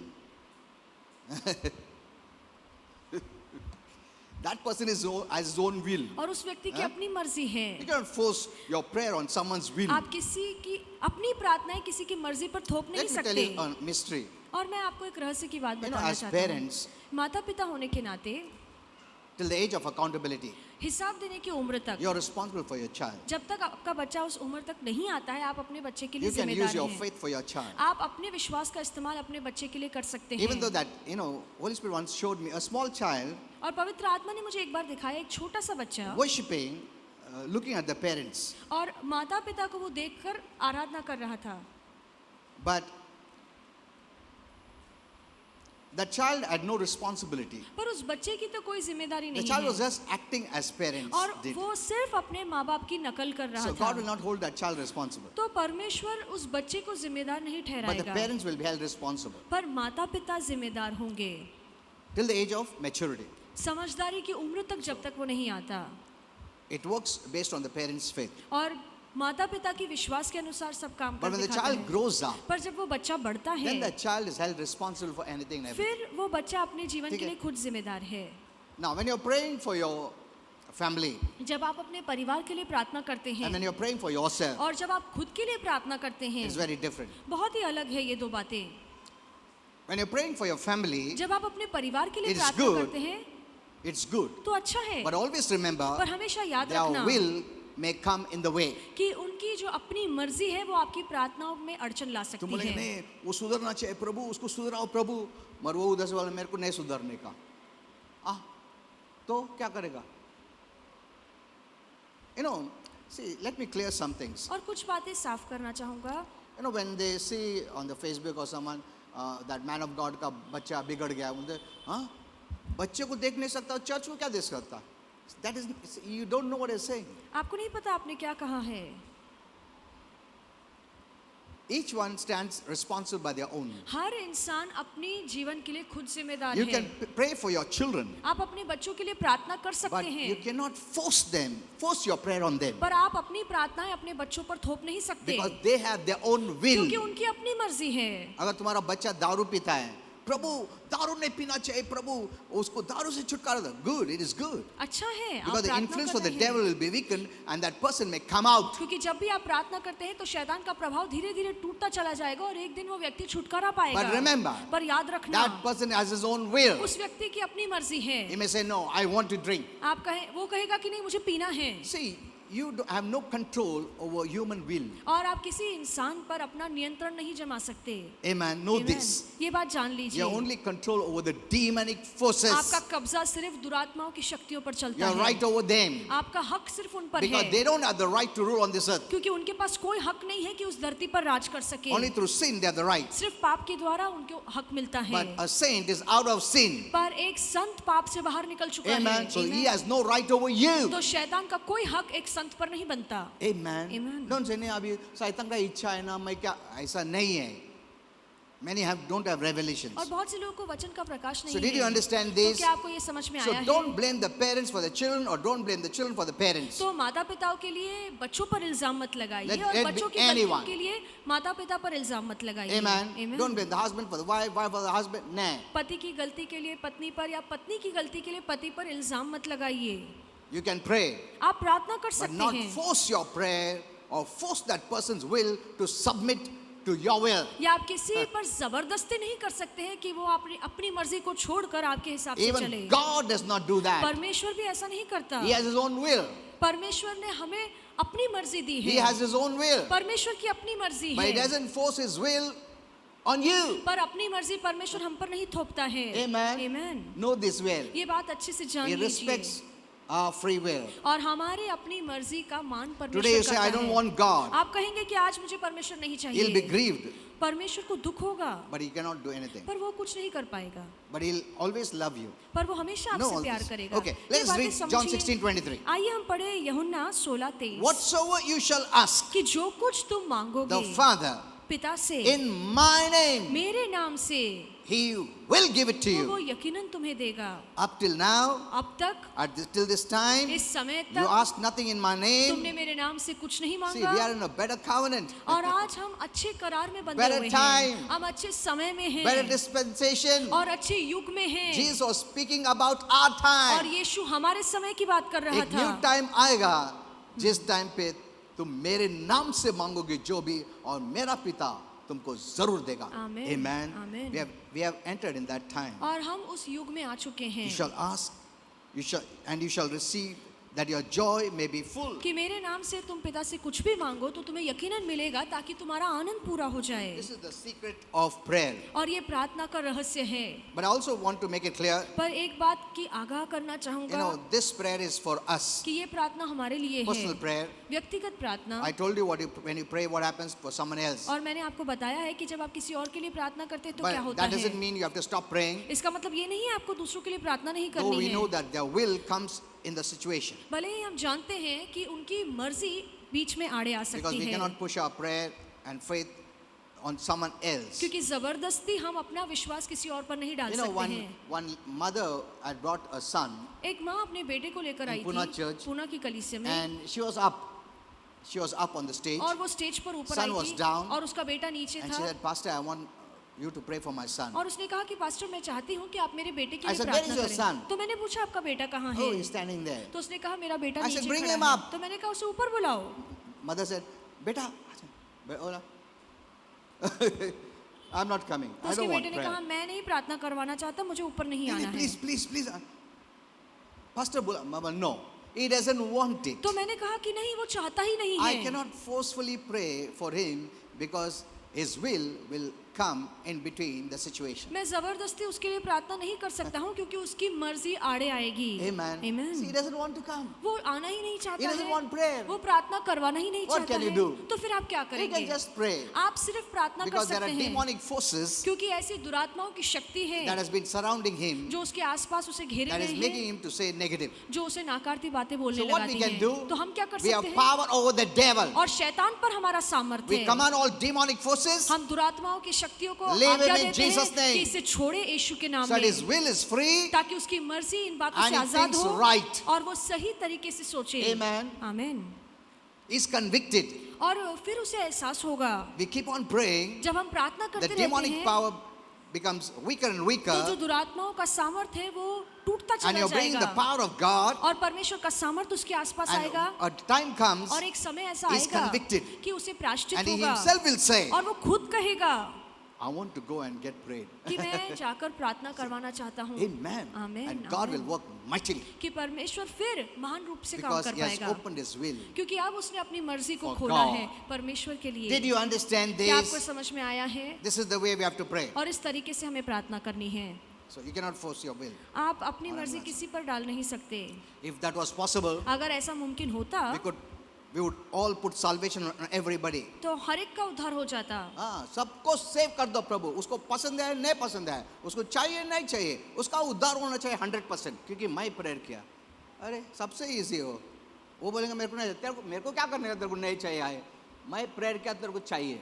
That person is has his own will. और उस व्यक्ति की हाँ? अपनी मर्जी है। You cannot force your prayer on someone's will. आप किसी की अपनी प्रार्थनाएं किसी की मर्जी पर थोप नहीं Let me tell सकते। you a mystery. और मैं आपको एक रहस्य की बात You know, बताना as चाहता हूँ। parents, माता पिता होने के नाते till the age of accountability, हिसाब देने की उम्र तक, you are responsible for your child. जब तक आपका बच्चा उस उम्र तक नहीं आता है, आप अपने बच्चे के लिए You can use जिम्मेदार your हैं। faith for your child. आप अपने विश्वास का इस्तेमाल अपने बच्चे के लिए कर सकते Even though हैं। that, you know, Holy Spirit once showed me a small child और पवित्र आत्मा ने मुझे एक बार दिखाया एक छोटा सा बच्चा worshipping, looking at the parents. और माता पिता को वो देखकर आराधना कर रहा था। But The child had no responsibility. पर उस बच्चे की तो कोई जिम्मेदारी The नहीं child है was just acting as parents और did. वो सिर्फ अपने माँ बाप की नकल कर रहा So था। God will not hold that child responsible. तो परमेश्वर उस बच्चे को जिम्मेदार नहीं But the ठहराएगा, parents will be held responsible पर माता पिता जिम्मेदार होंगे till the age of maturity. समझदारी की उम्र तक, जब तक वो नहीं आता। It works based on the parents' faith. और माता पिता की विश्वास के अनुसार सब काम But कर when the दिखाते child हैं। grows up, पर जब वो बच्चा बढ़ता then the है, child is held responsible for anything and everything. फिर वो बच्चा अपने जीवन ठीक के है। लिए खुद जिम्मेदार है। Now, when you're praying for your family जब आप अपने परिवार के लिए प्रार्थना करते and हैं when you're praying for yourself, और जब आप खुद के लिए प्रार्थना करते हैं, it's very different. बहुत ही अलग है ये दो बातें। When you're praying for your family, जब आप अपने परिवार के लिए It's प्रार्थना good. करते हैं it's good. तो अच्छा है, But always remember, पर हमेशा याद their रखना will may come in the way. कि उनकी जो अपनी मर्जी है वो आपकी प्रार्थनाओं में अड़चन ला तुम सकती बोलेंगे है। नहीं वो सुधरना चाहिए प्रभु, उसको सुधराओ प्रभु, मगर वो उधर से बोले मेरे को नहीं सुधरने का, तो क्या करेगा? You know, see, let me clear some things. और कुछ बातें साफ करना चाहूँगा। You know, when they see on the Facebook or someone that man of God का बच्चा बिगड़ गया, उनसे हाँ बच्चे को देख नहीं सकता, चर्च को क्या देख सकता? That is, you don't know what he's saying. आपको नहीं पता आपने क्या कहा है। Each one stands responsible by their own. हर इंसान अपनी जीवन के लिए खुद जिम्मेदार You है। can pray for your children, आप अपने बच्चों के लिए प्रार्थना कर सकते but you हैं, cannot force your prayer on them पर आप अपनी प्रार्थनाएं अपने बच्चों पर थोप नहीं सकते, because they have their own will. क्योंकि उनकी अपनी मर्जी है। अगर तुम्हारा बच्चा दारू पीता है, प्रभु दारू नहीं पीना चाहिए प्रभु, उसको दारू से छुटकारा दो, good, it is good, अच्छा है, आप because the प्रार्थना influence कर of the रहे devil हैं, will be weakened and that person may come out. क्योंकि जब भी आप प्रार्थना करते हैं तो शैतान का प्रभाव धीरे धीरे टूटता चला जाएगा और एक दिन वो व्यक्ति छुटकारा पाएगा। But remember, पर याद रखना, that person has his own will. उस व्यक्ति की अपनी मर्जी है। He may say no, I want to drink. आप कहे, वो कहेगा कि नहीं मुझे पीना है, See, you have no control over human will. और आप किसी इंसान पर अपना नियंत्रण नहीं जमा सकते। Amen. Know Amen. this. ये बात जान You लीजिए, have only control over the demonic forces. आपका कब्जा सिर्फ दुरात्माओं की शक्तियों पर You चलता are है। right over them आपका हक सिर्फ उन पर because है, they don't have the right to rule on this earth. क्योंकि उनके पास कोई हक नहीं है कि उस धरती पर राज कर सके। Only through sin they have the right. सिर्फ पाप के द्वारा उनको हक मिलता है। But a saint is out of sin. पर एक संत पाप से बाहर निकल चुका है। Amen. So he Amen. has no right over you. तो शैतान का कोई हक एक संत पर नहीं बनता। Amen. Amen. Don't say नहीं अभी शैतान का इच्छा है ना, मैं क्या, ऐसा नहीं है. Many don't have revelations. और बहुत से लोगों को वचन का प्रकाश नहीं So did है। you understand तो this? क्या आपको ये समझ में So आया don't है? blame the parents for the children or don't blame the children for the parents. तो माता पिताओं के लिए बच्चों पर इल्जाम मत लगाइए Let और it be बच्चों की anyone. गलतियों के लिए माता पिता पर इल्जाम मत लगाइए। Amen. Amen. Don't blame the husband for the wife, wife for the husband. No. पति की गलती के लिए पत्नी पर या पत्नी की गलती के लिए पति पर इल्जाम मत लगाइए। You can pray, आप प्रार्थना कर but सकते not हैं, force your prayer or force that person's will to submit to your will. या आप किसी पर जबरदस्ती नहीं कर सकते हैं कि वो अपनी अपनी मर्जी को छोड़कर आपके हिसाब से चले। Even God does not do that. परमेश्वर भी ऐसा नहीं करता। He has his own will. परमेश्वर ने हमें अपनी मर्जी दी He है। has his own will. परमेश्वर की अपनी मर्जी But he है, doesn't force his will on you. पर अपनी मर्जी परमेश्वर हम पर नहीं थोपता है। Amen. Amen. Know this well. ये बात अच्छे से जान He लीजिए। respects our free will. और हमारे अपनी मर्जी का मान Today you परमेश्वर say, I करता don't है। want God. आप कहेंगे कि आज मुझे परमेश्वर नहीं He'll be चाहिए, grieved, परमेश्वर को दुख होगा, but he cannot do anything. पर वो कुछ नहीं कर पाएगा, But he'll always love you. पर वो हमेशा Know आपसे all प्यार this. करेगा। Okay, ये let's बातें read John समझिए। 16:23. आइए हम पढ़े यूहन्ना 16:23 Whatsoever you shall ask कि जो कुछ तुम the मांगोगे Father पिता से in my name, मेरे नाम से, he will give it to तो वो you. यकीनन तुम्हें देगा। Up till now, अब तक till this time, इस समय you तक asked nothing in my तुमने name. मेरे नाम से कुछ नहीं See, we मांगा, are in a better covenant, और आज हम अच्छे करार में बंधे Better हुए time. हैं, हम अच्छे समय में better हैं dispensation. और अच्छे युग में हैं। Jesus was speaking about our और time. यीशु हमारे समय की बात कर रहा एक था। न्यू टाइम आएगा जिस टाइम पे तुम मेरे नाम से मांगोगे जो भी, और मेरा पिता तुमको जरूर देगा. Amen. Amen. Amen. We have entered in that time. और हम उस युग में आ चुके हैं। You shall ask, you shall receive that your joy may be full. कि मेरे नाम से तुम पिता से कुछ भी मांगो तो तुम्हें यकीनन मिलेगा ताकि तुम्हारा आनंद पूरा हो जाए। This is the secret of prayer. और ये प्रार्थना का रहस्य है। But I also want to make it clear, पर एक बात की आगाह करना चाहूंगा this prayer is for us. कि ये प्रार्थना हमारे लिए है। Personal prayer. व्यक्तिगत प्रार्थना। I told you when you pray, what happens for someone else. और मैंने आपको बताया है कि जब आप किसी और के लिए प्रार्थना करते हैं तो क्या But होता that doesn't है। mean you have to stop praying. इसका मतलब ये नहीं है आपको दूसरों के लिए प्रार्थना नहीं Though करनी we know है। that their will comes in the situation. भले ही हम जानते हैं कि उनकी मर्जी बीच में आड़े आ Because सकती we है, cannot push our prayer and faith on someone else. क्योंकि जबरदस्ती हम अपना विश्वास किसी और पर नहीं डाल You know, सकते हैं। one mother had brought a son एक माँ अपने बेटे को लेकर आई Pune थी church. पूना की कलीसिया में, and she was up on the stage और वो स्टेज पर ऊपर Son आई was थी down. और उसका बेटा नीचे and she था said, Pastor, I want you to pray for my son. और उसने कहा कि पास्टर मैं चाहती हूँ कि आप मेरे बेटे के I लिए said, "Where प्रार्थना is your करें।" son? तो मैंने पूछा आपका बेटा कहाँ है? Oh, he's standing there. तो उसने कहा मेरा बेटा I said, नीचे "Bring खड़ा him है।" up. तो मैंने कहा उसे ऊपर बुलाओ। Mother said, Beta, hola. I'm not coming. तो I उसके don't want बेटे ने कहा prayer. मैं नहीं प्रार्थना करवाना चाहता, मुझे ऊपर नहीं आना है। Please. Pastor, Mama, no. He doesn't want it. तो मैंने कहा कि नहीं, वो चाहता ही नहीं I है। cannot forcefully pray for him because his will come in between the situation. मैं जबरदस्ती उसके लिए प्रार्थना नहीं कर सकता हूँ क्योंकि उसकी मर्जी आड़े आएगी। Amen. Amen। See, he doesn't want to come. वो आना ही नहीं He चाहता doesn't है, want prayer. वो प्रार्थना करवाना ही नहीं What चाहता can you है। do? तो फिर आप क्या He करेंगे? can just pray. आप सिर्फ प्रार्थना कर Because there सकते are हैं demonic forces क्योंकि ऐसी दुरात्माओं की शक्ति है that has been surrounding him जो उसके आसपास उसे घेरे that is हुए making हैं, him to say negative. जो उसे नाकारती बातें बोलने So what we लगाती can हैं। do, तो हम क्या कर we have सकते हैं? power over the devil. और शैतान पर हमारा सामर्थ्य We है। command all demonic forces हम दुरात्माओं की शक्तियों को Leave him आज्ञा in देते हैं Jesus' name. कि इसे छोड़े यीशु के नाम so that his में, will is free ताकि उसकी मर्जी इन बातों and से he आजाद thinks हो right. और वो सही तरीके से सोचे। Amen. आमीन। is convicted. और फिर उसे एहसास होगा, We keep on praying, जब हम प्रार्थना the करते रहते demonic हैं power becomes weaker and तो जो weaker, दुरात्माओं का सामर्थ्य है वो टूटता and चला you're bringing the जाएगा power of God, और परमेश्वर का सामर्थ्य उसके आसपास and आएगा a time comes और एक समय ऐसा he's आएगा convicted. कि उसे प्रायश्चित and he होगा himself will say, और वो खुद कहेगा I want to go and get prayed. कि मैं जाकर प्रार्थना करवाना चाहता हूँ। Amen. Amen, And God will amen. work mightily कि परमेश्वर फिर महान रूप से काम because कर he has पाएगा opened his will. क्योंकि अब उसने अपनी मर्जी को For खोला God. है परमेश्वर के लिए। Did you understand क्या आपको this? समझ में आया है? This is the way we have to pray. और इस तरीके से हमें प्रार्थना करनी है। So you cannot force your will. आप अपनी मर्जी किसी पर डाल नहीं सकते। If that was possible, अगर ऐसा मुमकिन होता we would all put salvation on everybody. तो हर एक का उद्धार हो जाता। हाँ, सबको सेव कर दो प्रभु, उसको पसंद है नहीं पसंद है, उसको चाहिए नहीं चाहिए, उसका उद्धार होना चाहिए 100%, क्योंकि मैं प्रेयर किया। अरे सबसे इजी हो, वो बोलेंगे मेरे को नहीं, मेरे को क्या करने का, तेरे को नहीं चाहिए आए, मैं प्रेयर किया तेरे को चाहिए।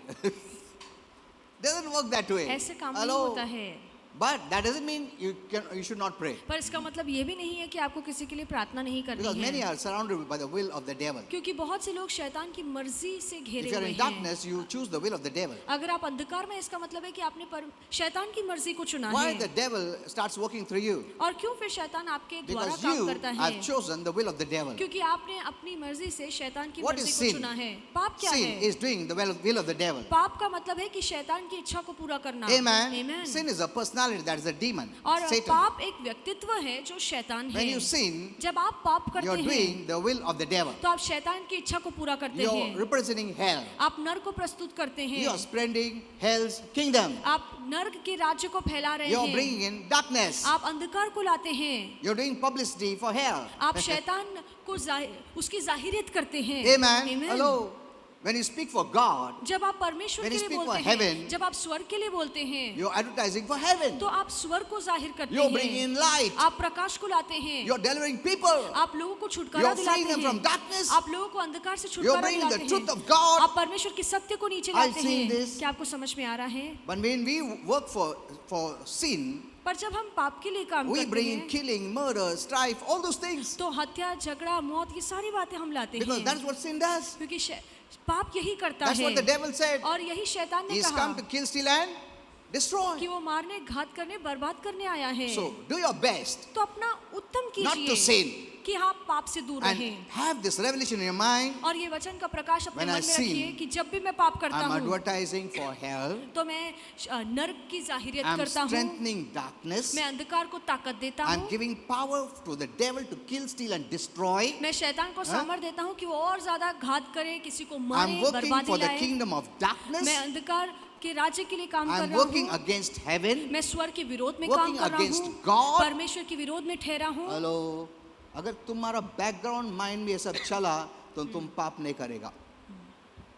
Doesn't work that way. ऐसे काम नहीं Hello? होता है। But that doesn't mean you should not pray. पर इसका मतलब ये भी नहीं है कि आपको किसी के लिए प्रार्थना नहीं Because करनी many है, are surrounded by the will of the devil. क्योंकि बहुत से लोग शैतान की मर्जी से If घेरे you are हुए in हैं। darkness, you choose the will of the devil. अगर आप अंधकार में, इसका मतलब है कि आपने शैतान की मर्जी को चुना Why है। the devil starts working through you? और क्यों फिर शैतान आपके द्वारा Because काम you करता है? have chosen the will of the devil. क्योंकि आपने अपनी मर्जी से शैतान की What मर्जी is को sin? चुना है। पाप क्या Sin है? is doing the will of the devil. पाप का मतलब है कि शैतान की इच्छा को पूरा करना। Amen. Amen। Sin is a personality, that is a demon. और Satan. पाप एक व्यक्तित्व है जो शैतान है। When you sin, जब आप पाप you are करते हैं doing the will of the devil. तो आप शैतान की इच्छा को पूरा करते You are हैं। representing hell. आप नर को प्रस्तुत करते You are हैं। spreading hell's kingdom. आप नर्क के राज्य को फैला रहे You are हैं। bringing in darkness. आप अंधकार को लाते हैं। You are doing publicity for hell. आप शैतान को उसकी जाहिरियत करते हैं। Amen. Amen। Hello. When you speak for God, जब आप परमेश्वर When के you लिए speak बोलते for heaven, हैं, जब आप स्वर्ग के लिए बोलते हैं, you are advertising for heaven. तो आप स्वर्ग को जाहिर करते You are bringing हैं। in light. आप प्रकाश को लाते हैं। You are delivering people. आप लोगों को You छुटकारा are freeing दिलाते them from हैं। darkness. आप लोगों को अंधकार से You are छुटकारा bringing the दिलाते truth हैं। of God. आप परमेश्वर के सत्य को नीचे I've लाते seen हैं। this. क्या आपको समझ में आ रहा है? But when we work for sin, पर जब हम पाप के लिए काम we करते bring in हैं, killing, murder, strife, all those things. तो हत्या, झगड़ा, मौत, ये सारी बातें हम लाते Because हैं। that's what sin does. क्योंकि पाप यही करता That's है। what the devil said. और यही शैतान ने He's कहा come to kill, steal, and destroy. कि वो मारने, घात करने, बर्बाद करने आया है। So do your best तो अपना उत्तम not to कीजिए sin कि आप पाप से दूर and रहें। have this revelation in your mind. और ये वचन का प्रकाश अपने When मन I में sin, रखिए कि जब भी मैं पाप करता I'm हूँ advertising for hell. तो मैं नरक की जाहिरियत I'm करता हूँ, strengthening darkness. मैं अंधकार को ताकत देता I'm हूँ, giving power to the devil to kill, steal and destroy. मैं शैतान को सामर्थ देता हूँ कि वो और ज्यादा घात करे, किसी को I'm मारे, working बर्बादी for the लाए। kingdom of मैं darkness. अंधकार के राज्य के लिए काम कर I'm रहा working हूँ, against heaven. मैं स्वर के विरोध में Working काम कर रहा against हूँ, God. परमेश्वर के विरोध में ठहरा हूँ। हेलो, अगर तुम्हारा बैकग्राउंड माइंड में ये सब चला तो तुम पाप नहीं करेगा।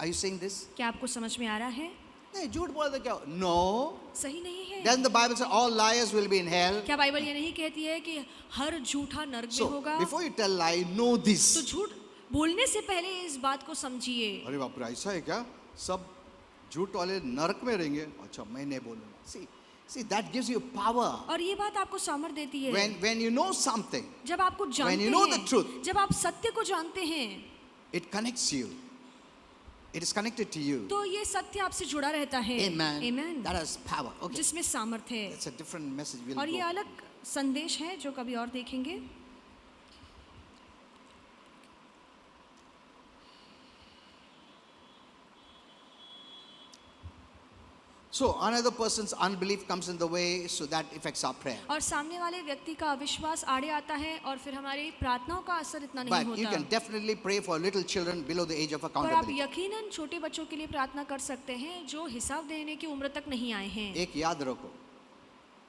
Are you saying this? क्या आपको समझ में आ रहा है? नहीं, झूठ बोला तो क्या? No. सही नहीं है। Doesn't the Bible say all liars will be in hell? क्या बाइबल ये नहीं कहती है कि हर झूठा नरक में So होगा? before you tell lie, know तो this. झूठ बोलने से पहले इस बात को समझिए। अरे बाप रे, ऐसा है क्या? सब झूठ वाले नरक में रहेंगे? अच्छा, मैं नहीं बोलूंगा। See, that gives you power. और ये बात आपको सामर्थ देती है। When you know something, जब आपको जानते you know the हैं, truth, जब आप सत्य को जानते हैं, it connects you. It is connected to you. तो ये सत्य आपसे जुड़ा रहता है। Amen. Amen. That has power. Okay. जिसमें सामर्थ है। It's a different message. We'll और ये go. अलग संदेश है जो कभी और देखेंगे। So another person's unbelief comes in the way, so that affects our prayer. और सामने वाले व्यक्ति का अविश्वास आड़े आता है और फिर हमारी प्रार्थनाओं का असर इतना नहीं But you होता। can definitely pray for little children below the age of पर आप accountability. यकीनन छोटे बच्चों के लिए प्रार्थना कर सकते हैं जो हिसाब देने की उम्र तक नहीं आए हैं। एक याद रखो,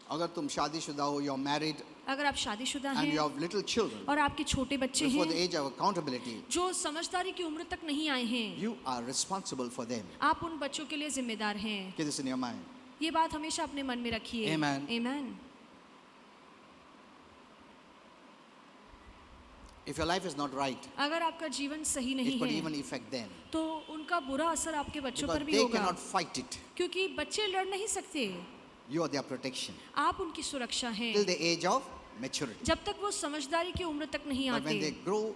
अगर तुम शादीशुदा हो, you're married अगर आप शादीशुदा and you हैं have little children और आपके छोटे बच्चे before the हैं age of accountability, जो समझदारी की उम्र तक नहीं आए हैं, you are responsible for them. आप उन बच्चों के लिए जिम्मेदार हैं। Keep this in your mind. ये बात हमेशा अपने मन में रखिए। Amen. Amen. If your life is not right, अगर आपका जीवन सही it नहीं could है even affect them. तो उनका बुरा असर आपके बच्चों Because पर भी they होगा, cannot fight it. क्योंकि बच्चे लड़ नहीं सकते। You are their protection आप उनकी सुरक्षा हैं till the age of maturity. जब तक वो समझदारी की उम्र तक नहीं But when they आते। grow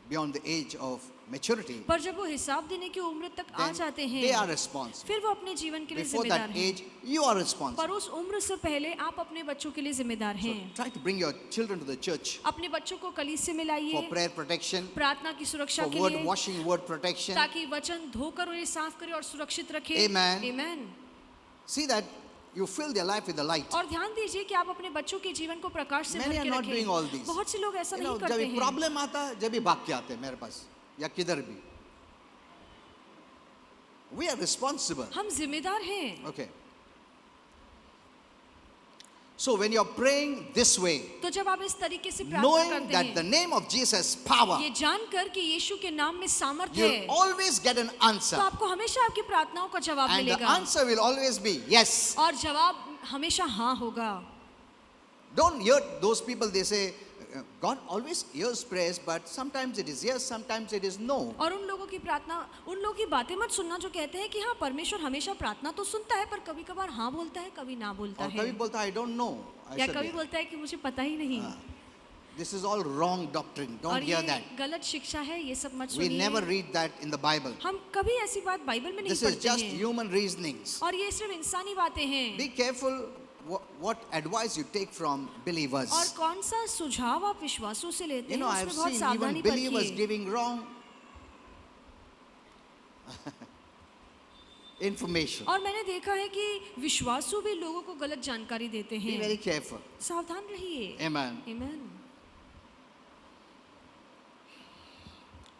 beyond the age of maturity, पर जब वो हिसाब देने की उम्र तक आ then जाते they are हैं, responsible. फिर वो अपने जीवन के लिए Before जिम्मेदार that हैं। age, you are responsible. पर उस उम्र से पहले आप अपने बच्चों के लिए जिम्मेदार So हैं। try to bring your children to the church अपने बच्चों को कलीस से for मिलाइए, prayer protection, प्रार्थना की सुरक्षा for के word लिए, washing, word protection. ताकि वचन धोकर उन्हें साफ करे और सुरक्षित रखे। Amen. Amen. See that you fill their life with the light. और ध्यान दीजिए कि आप अपने बच्चों के जीवन को प्रकाश से Many भर are के not doing all रखें। these. बहुत से लोग ऐसा You नहीं know, जब करते भी हैं। प्रॉब्लम आता है, जब भी भाग के आते हैं मेरे पास या किधर भी. We are responsible. हम जिम्मेदार हैं। Okay. So when you are praying this way, तो जब आप इस तरीके से प्रार्थना knowing करते that the हैं, name of Jesus has power, ये जानकर कि यीशु के नाम में सामर्थ्य you'll है, always get an तो answer. आपको हमेशा आपकी प्रार्थनाओं का जवाब And the मिलेगा answer will always be yes. और जवाब हमेशा हाँ होगा। Don't hear those people, they say, God always hears prayers, but sometimes it is yes, sometimes it is no. और उन लोगों की प्रार्थना, उन लोगों की बातें मत सुनना जो कहते हैं कि हाँ परमेश्वर हमेशा प्रार्थना तो सुनता है पर कभी कभार हाँ बोलता है, कभी ना बोलता और है, कभी बोलता है, I don't know. या ऐसा कभी भी है. बोलता है कि मुझे पता ही नहीं। This is all wrong doctrine. Don't और hear ये that. गलत शिक्षा है, ये सब मत We never सुनिए। read that in the Bible. हम कभी ऐसी बात बाइबल में नहीं This is पढ़ते just हैं human reasonings. और ये सिर्फ इंसानी बातें हैं। Be careful what advice you take from believers. और कौन सा सुझाव आप विश्वासों से लेते You हैं know, I have उसमें बहुत seen even सावधानी believers बरतिए। giving wrong information. और मैंने देखा है कि विश्वासु भी लोगों को गलत जानकारी देते Be very हैं। careful. सावधान रहिए। Amen. Amen.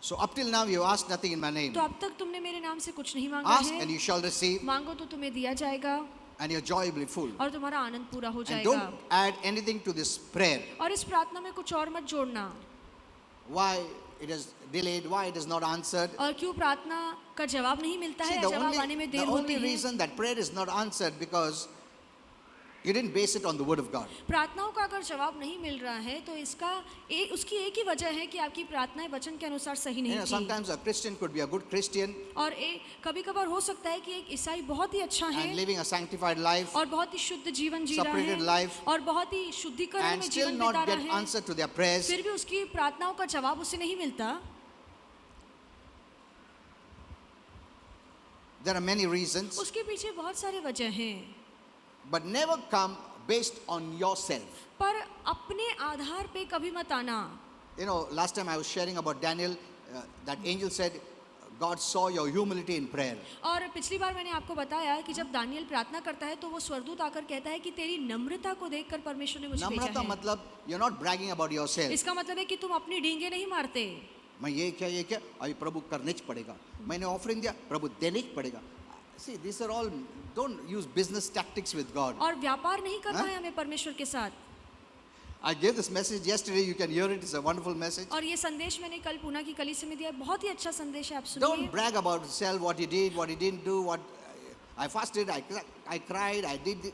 So up till now you asked nothing in my name. तो अब तक तुमने मेरे नाम से कुछ नहीं मांगा Ask and है, you shall receive, मांगो तो तुम्हें दिया जाएगा and your joy will be full. और तुम्हारा आनंद पूरा हो And जाएगा। don't add anything to this prayer. और इस प्रार्थना में कुछ और मत जोड़ना। Why it is delayed, why it is not answered. और क्यों प्रार्थना का जवाब नहीं मिलता See, है, the जवाब आने में only, देर the होती only है। reason that prayer is not answered because you didn't base it on the word of God. प्रार्थनाओं का अगर जवाब नहीं मिल रहा है तो इसका उसकी एक ही वजह है कि आपकी प्रार्थनाएं वचन के अनुसार सही You नहीं know, थी। sometimes a Christian could be a good Christian और कभी कभार हो सकता है कि एक ईसाई बहुत ही अच्छा and है living a sanctified life और बहुत ही शुद्ध जीवन जी रहा separated है life और बहुत ही शुद्धिकरण and में still जीवन not बिता get रहा है, answer to their prayers. फिर भी उसकी प्रार्थनाओं का जवाब उसे नहीं मिलता। There are many reasons. उसके पीछे बहुत सारे वजह हैं। but never come based on yourself. पर अपने आधार पे कभी मत आना. You know, last time I was sharing about Daniel, that angel said, God saw your humility in prayer. और पिछली बार मैंने आपको बताया कि जब दानियल प्रार्थना करता है तो वो स्वर्गदूत आकर कहता है कि तेरी नम्रता को देखकर परमेश्वर ने मुझे भेजा नम्रता है. मतलब you're not bragging about yourself. इसका मतलब है कि तुम अपनी डींगे नहीं मारते. मैं ये क्या अभी प्रभु करने ही पड़ेगा, मैंने ऑफरिंग दिया प्रभु देने ही पड़ेगा. See, these are all, don't use business tactics with God. और व्यापार नहीं करना है हमें परमेश्वर के साथ. I gave this message yesterday, you can hear it, it's a wonderful message. और ये संदेश मैंने कल पूना की कलीसिया में दिया. बहुत ही अच्छा संदेश है, आप सुनिए. Don't brag about yourself, what you did, what you didn't do, what I fasted, I cried, I did this.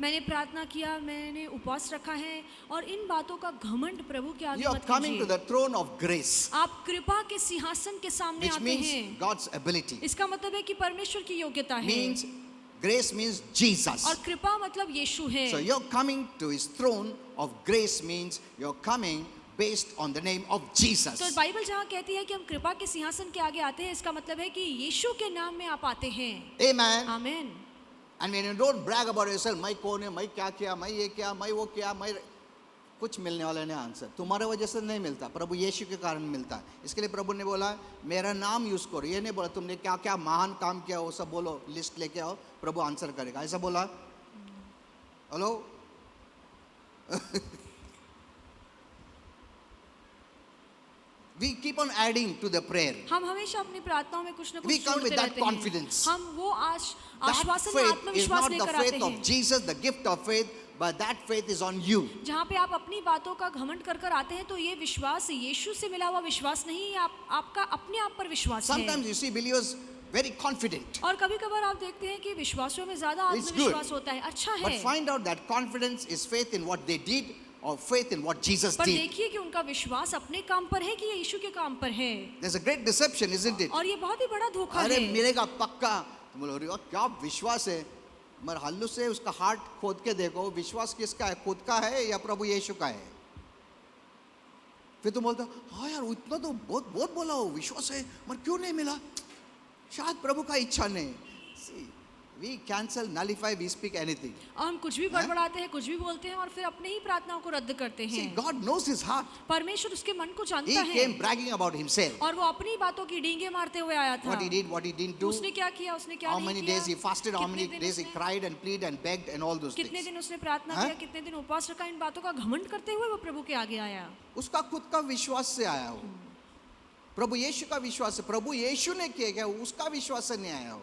मैंने प्रार्थना किया, मैंने उपवास रखा है, और इन बातों का घमंड प्रभु के आगे You are मत coming to कीजिए. the throne of grace, आप कृपा के सिंहासन के सामने which आते means हैं. God's ability. इसका मतलब है कि परमेश्वर की योग्यता है. Means grace means Jesus. और कृपा मतलब यीशु है. So you're coming to his throne of grace means you're coming based on the name of Jesus. तो बाइबल जहाँ कहती है कि हम कृपा के सिंहासन के आगे आते हैं, इसका मतलब है कि यीशु के नाम में आप आते हैं. Amen. आमीन. And when you don't brag about yourself, मैं कौन है, मैं क्या किया, मैं ये किया, मैं वो किया, मैं कुछ मिलने वाला नहीं आंसर. तुम्हारे वजह से नहीं मिलता, प्रभु यीशु के कारण मिलता है. इसके लिए प्रभु ने बोला मेरा नाम यूज करो. ये नहीं बोला तुमने क्या क्या महान काम किया वो सब बोलो, लिस्ट लेके आओ, प्रभु आंसर करेगा. ऐसा बोला? Hello. We keep on adding to the prayer. हम हमेशा अपनी प्रार्थनाओं में कुछ न We कुछ come with जोड़ते that रहते हैं. confidence. हम वो That आश्वासन और faith is आत्मविश्वास not the लेकर आते faith of हैं. Jesus, the gift of faith, but that faith is on you. जहाँ पे आप अपनी बातों का घमंड कर कर आते हैं, तो ये विश्वास यीशु से मिला हुआ विश्वास नहीं, ये आपका अपने आप पर विश्वास है. Sometimes you see believers very confident, और कभी कभार आप देखते हैं कि विश्वासियों में ज्यादा It's आत्मविश्वास good. होता है. अच्छा but है. find out that confidence is faith in what they did or faith in what Jesus पर did. देखिए कि उनका विश्वास अपने काम पर है कि ये यीशु के काम पर है. There's a great deception, isn't it? और ये बहुत ही बड़ा धोखा अरे है. मिलेगा पक्का. तुम बोलो अरे क्या विश्वास है, मगर हल्लू से उसका हार्ट खोद के देखो, विश्वास किसका है, खुद का है या प्रभु यीशु का है. फिर तुम बोलते हाँ यार इतना तो बहुत बहुत बोला हो, विश्वास है मगर क्यों नहीं मिला, शायद प्रभु का इच्छा नहीं. See, we cancel, nullify, we speak anything. और हम कुछ भी बड़बड़ाते हैं, कुछ भी बोलते हैं और फिर अपने ही प्रार्थनाओं को रद्द करते See, हैं. God knows his heart. परमेश्वर उसके मन को He जानता है. came bragging about himself. और वो अपनी बातों की डींगे मारते हुए आया था. What he did, what he didn't do, उसने क्या किया, उसने क्या how नहीं many किया. days he fasted, how many कितने दिन days he उसने- cried and pleaded and begged and all those कितने things. दिन उसने प्रार्थना हाँ? किया, कितने दिन उपवास रखा, इन बातों का घमंड करते हुए वो प्रभु के आगे आया. उसका खुद का विश्वास से आया हो. प्रभु यीशु का विश्वास है, प्रभु यीशु ने किया क्या, उसका विश्वास से नहीं आया हो.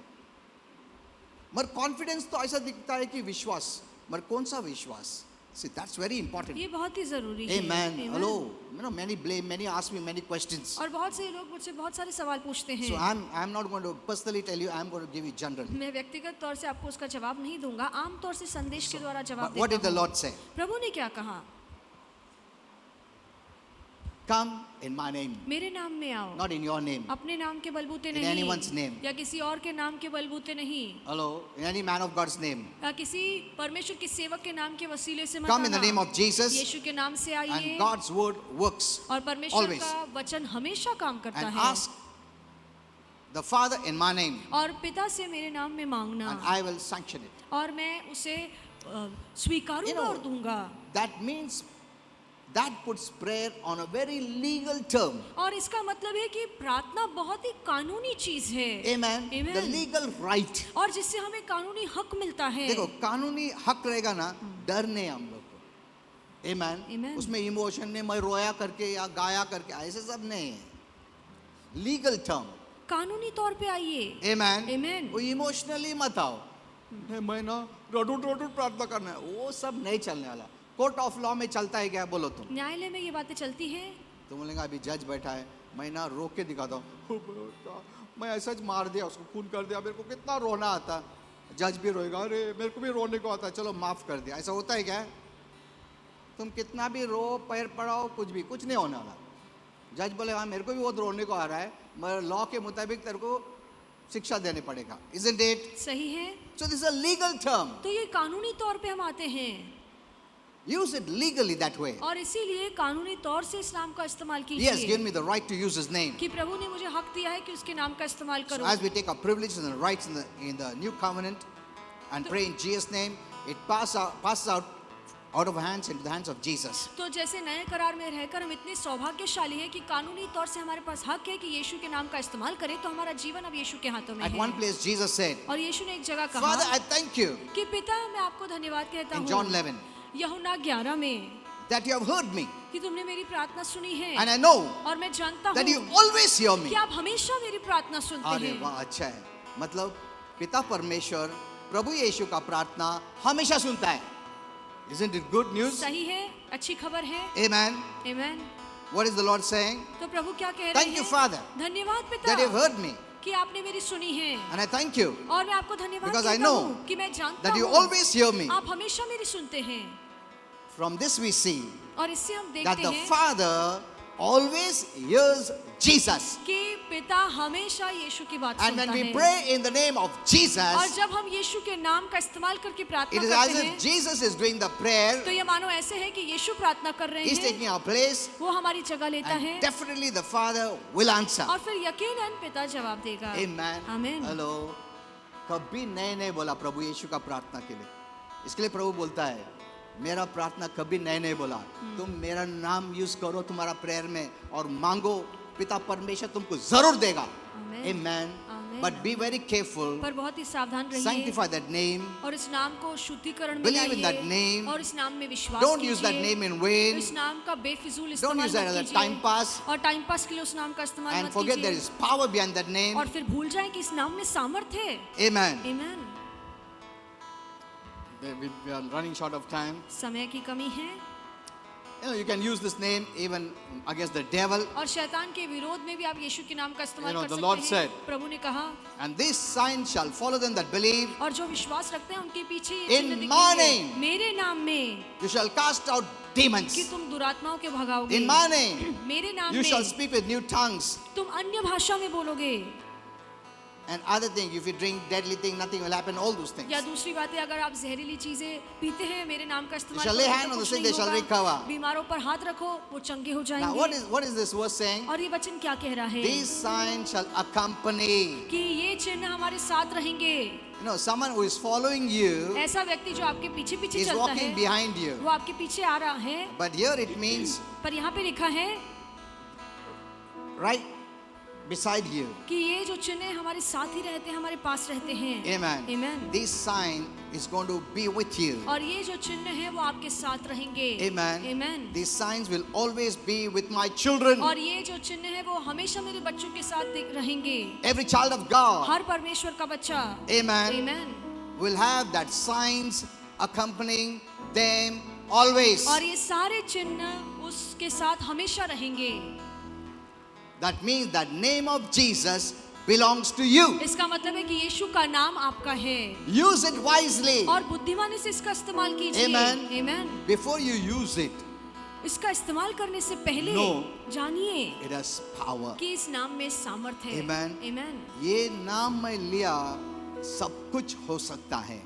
मगर कॉन्फिडेंस तो ऐसा दिखता है कि विश्वास, मगर कौन सा विश्वास? See, that's very important. ये बहुत ही जरूरी है. Amen. Amen. Hello. You know, many blame, many ask me many questions. और बहुत से लोग मुझसे बहुत सारे सवाल पूछते हैं. So I'm not going to personally tell you. I'm going to give you general. मैं व्यक्तिगत तौर से आपको उसका जवाब नहीं दूंगा, आम तौर से संदेश के द्वारा जवाब But what did देता the हूँ. Lord say? प्रभु ने क्या कहा? Come in my name, मेरे नाम में आओ, not in your name. अपने नाम के बलबूते In नहीं, anyone's name. या किसी और के नाम के बलबूते नहीं, Hello, in any man of God's name. या किसी परमेश्वर के सेवक के नाम के वसीले से मत Come in the आना. name of Jesus, यीशु के नाम से आइए. and God's word works. और परमेश्वर always. का वचन हमेशा काम करता And है. ask the Father in my name, और पिता से मेरे नाम में मांगना, and I will sanction it. और मैं उसे स्वीकारूंगा You know, और दूंगा. That means that puts prayer on a very legal term. और इसका मतलब है कि प्रार्थना बहुत ही कानूनी चीज है. Amen. Amen. The legal right. और जिससे हमें कानूनी हक मिलता है. देखो कानूनी हक रहेगा ना, डर नहीं हम लोग को. Amen. Amen. उसमें इमोशन ने मैं रोया करके या गाया करके ऐसे सब नहीं है. Legal term. कानूनी तौर पे आइए. Amen. Amen. वो इमोशनली मत आओ. मैं ना रडूट रडूट प्रार्थना करना है, वो सब नहीं चलने वाला. कोर्ट ऑफ लॉ में चलता है क्या, बोलो तुम. न्यायालय में ये बातें चलती हैं. तुम बोलेंगे अभी जज बैठा है, मैं ना रोक के दिखाता हूँ, मैं ऐसा ज मार दिया उसको, खून कर दिया, मेरे को कितना रोना आता. जज भी रोएगा, अरे मेरे को भी रोने को आता है, चलो माफ कर दिया. ऐसा होता है क्या? तुम कितना भी रो, पैर पड़ाओ, कुछ नहीं होने वाला. जज बोले हाँ मेरे को भी बहुत रोने को आ रहा है, मगर लॉ के मुताबिक तेरे को शिक्षा देने पड़ेगा. Isn't it? सही है. So this is a legal term. तो ये कानूनी तौर पे हम आते हैं. Use it legally that way. और इसीलिए कानूनी तौर से इस नाम का इस्तेमाल He has कीजिए. given me the right to use his name. कि प्रभु ने मुझे हक दिया है कि उसके नाम का इस्तेमाल So करूं. as we take our privileges and rights in the new covenant and pray in Jesus' name, it passes out of hands into the hands of Jesus. तो जैसे नए करार में रहकर हम इतने सौभाग्यशाली हैं कि कानूनी तौर से हमारे पास हक है कि यीशु के नाम का इस्तेमाल करें, तो हमारा जीवन अब यीशु के हाथों में At one है। place Jesus said, और यीशु ने एक जगह Father, कहा I thank you कि पिता मैं आपको धन्यवाद कहता in हूँ, John 11 यूहन्ना 11 में, that you have heard me कि तुमने मेरी प्रार्थना सुनी है and I know और मैं जानता that you हूँ always hear me. कि आप हमेशा मेरी प्रार्थना सुनते अरे हैं। वाह, अच्छा है। मतलब पिता परमेश्वर प्रभु यीशु का प्रार्थना हमेशा सुनता है। Isn't it good news? सही है, अच्छी खबर है। Amen. Amen. What is the Lord saying? तो प्रभु क्या कह रहे Thank you, हैं? Father, धन्यवाद पिता that you have heard me, कि आपने मेरी सुनी है, and I thank you और मैं आपको धन्यवाद because I कहता know हूँ कि मैं जानता that you हूँ always hear me. आप हमेशा मेरी सुनते हैं। From this we see और इससे हम that देखते the हैं Father always hears Jesus. कि पिता हमेशा यीशु की बात And सुनता when we है। pray in the name of और Jesus, जब हम यीशु के नाम का इस्तेमाल करके प्रार्थना it is as करते if हैं, Jesus is doing the prayer. तो ये मानो ऐसे है कि यीशु प्रार्थना कर रहे He's हैं, taking our place, वो हमारी जगह लेता है, and definitely the Father will answer. और फिर यकीनन पिता जवाब देगा। Amen. आमीन। हेलो, कभी नहीं बोला प्रभु यीशु का प्रार्थना के लिए। इसके लिए प्रभु बोलता है, मेरा प्रार्थना कभी नहीं बोला। तुम मेरा नाम यूज करो तुम्हारा प्रेयर में और मांगो, पिता परमेश्वर तुमको जरूर देगा। Amen. Amen. Amen. But be very careful. पर बहुत ही सावधान रहिए Sanctify that name. और इस नाम को शुद्धिकरण में Believe in that लाइए name. और इस नाम में विश्वास Don't use that कीजिए। name in vain. इस नाम का बेफिजूल Don't इस्तेमाल use that मत as a time कीजिए pass. और टाइम पास के लिए उस नाम का इस्तेमाल And मत forget there कीजिए is power behind that name. और फिर भूल जाएं कि इस नाम में सामर्थ्य है। Amen. आमीन। We are running short of time. समय की कमी है You know, you can use this name even against the devil. और शैतान के विरोध में भी आप यीशु के नाम का इस्तेमाल You know, कर the Lord सकते हैं। said, प्रभु ने कहा, And this sign shall follow them that believe. और जो विश्वास रखते हैं उनके पीछे ये In चिन्ह my दिखेंगे। name. मेरे नाम में You shall cast out demons. कि तुम दुरात्माओं के भगाओगे। In my name. मेरे नाम You shall में speak with new tongues. तुम अन्य भाषा में बोलोगे। And other thing, if you drink deadly thing, nothing will happen. All those things. या दूसरी बात है, अगर आप जहरीली चीजें पीते हैं, मेरे नाम का इस्तेमाल shall lay करोगे hand तो on the कुछ sick, नहीं they shall होगा। recover. बीमारों पर हाथ रखो, वो चंगे हो Now, जाएंगे। what is this verse saying? और ये वचन क्या कह रहा है? These signs shall accompany. कि ये चिन्ह हमारे साथ रहेंगे। You know, someone who is following you ऐसा व्यक्ति जो आपके पीछे पीछे is चलता walking है, behind you. वो आपके पीछे आ रहा है। But here it means पर यहाँ पे लिखा है right beside you. कि ये जो चिन्ह हमारे साथ ही रहते हैं, हमारे पास रहते हैं। Amen. Amen. This sign is going to be with you. और ये जो चिन्ह है वो आपके साथ रहेंगे। Amen. Amen. These signs will always be with my children. और ये जो चिन्ह है वो हमेशा मेरे बच्चों के साथ रहेंगे। Every child of God. हर परमेश्वर का बच्चा। Amen. Amen. Will have that signs accompanying them always. और ये सारे चिन्ह उसके साथ हमेशा रहेंगे। That means that name of Jesus belongs to you. इसका मतलब है कि यीशु का नाम आपका है Use it wisely. और बुद्धिमानी से इसका इस्तेमाल कीजिए। Amen. Amen. Before you use it, इसका इस्तेमाल करने से पहले No. जानिए it has power. कि इस नाम में सामर्थ्य है। Amen. Amen. ये नाम मैं लिया सब कुछ हो सकता है।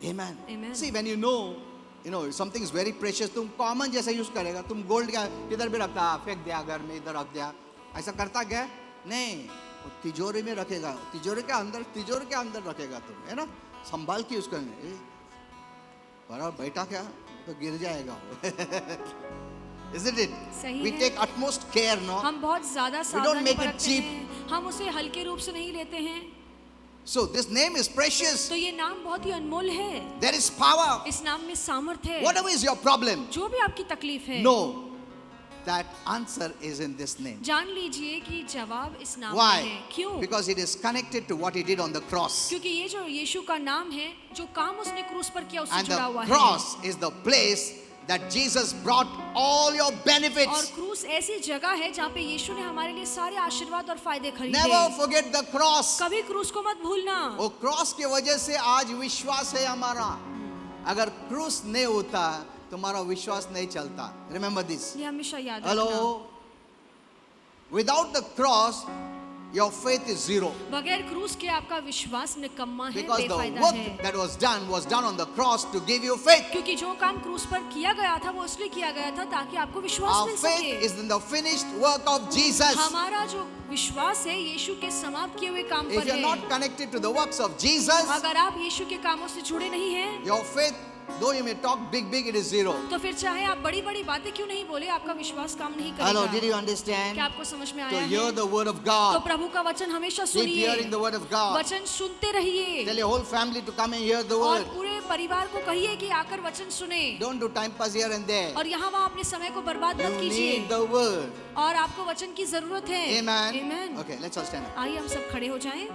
Amen. Amen. See, when you know something is very precious, तुम कॉमन जैसा यूज करेगा, तुम गोल्ड का इधर भी रखता, फेंक दिया घर में, इधर रख दिया, ऐसा करता क्या? नहीं, वो तिजोरी में रखेगा, तिजोरी के अंदर रखेगा तुम, है ना, संभाल के उसको। बड़ा बैठा क्या तो गिर जाएगा वो। Isn't it? सही We है। take utmost care, no? हम बहुत ज्यादा We don't सावधानी make it बरतते cheap. हैं। हम उसे हल्के रूप से नहीं लेते हैं। So this name is precious. तो ये नाम बहुत ही अनमोल है। There is power. इस नाम में सामर्थ्य है। Whatever is your problem, जो भी आपकी तकलीफ है, know that answer is in this name. जान लीजिए कि जवाब इस नाम में Why? है। क्यों? Because it is connected to what he did on the cross. क्योंकि ये जो यीशु का नाम है, जो काम उसने क्रूस पर किया, उससे And जुड़ा हुआ the है। cross is the place that Jesus brought all your और benefits. क्रूस ऐसी जगह है जहाँ पे यीशु ने हमारे लिए सारे आशीर्वाद और फायदे खरीदे। Never forget the cross. कभी क्रूस को मत भूलना। वो क्रॉस की वजह से आज विश्वास है हमारा। अगर क्रूस नहीं होता तुम्हारा विश्वास नहीं चलता। Remember this. ये हमेशा याद रखना। Hello. Without the cross, your faith is zero. बगैर क्रूस के आपका विश्वास निकम्मा है, Because the बेफायदा work है। that was done on the cross to give you faith. क्योंकि जो काम क्रूस पर किया गया था वो इसलिए किया गया था ताकि आपको विश्वास Our मिल faith सके। is in the finished work of Jesus. हमारा जो विश्वास है यीशु के समाप्त किए हुए काम If पर you're है। not connected to the works of Jesus, अगर आप यीशु के कामों से जुड़े नहीं हैं, your faith, though you may talk big, it is zero. तो फिर चाहे आप बड़ी बड़ी बातें क्यों नहीं बोले, आपका विश्वास काम नहीं Hello, did you करेगा। understand? क्या आपको समझ में To आया hear है? the word of तो God. प्रभु का वचन हमेशा Keep hearing सुनिए, the word of God. वचन सुनते रहिए Tell your whole family to come and hear the और word. पूरे परिवार को कहिए कि आकर वचन सुने। Don't do time pass here and there. और यहाँ वहाँ अपने समय को बर्बाद You मत कीजिए need the word. और आपको वचन की जरूरत है। Amen. Amen. Okay, let's all stand up. आइए हम सब खड़े हो जाएं।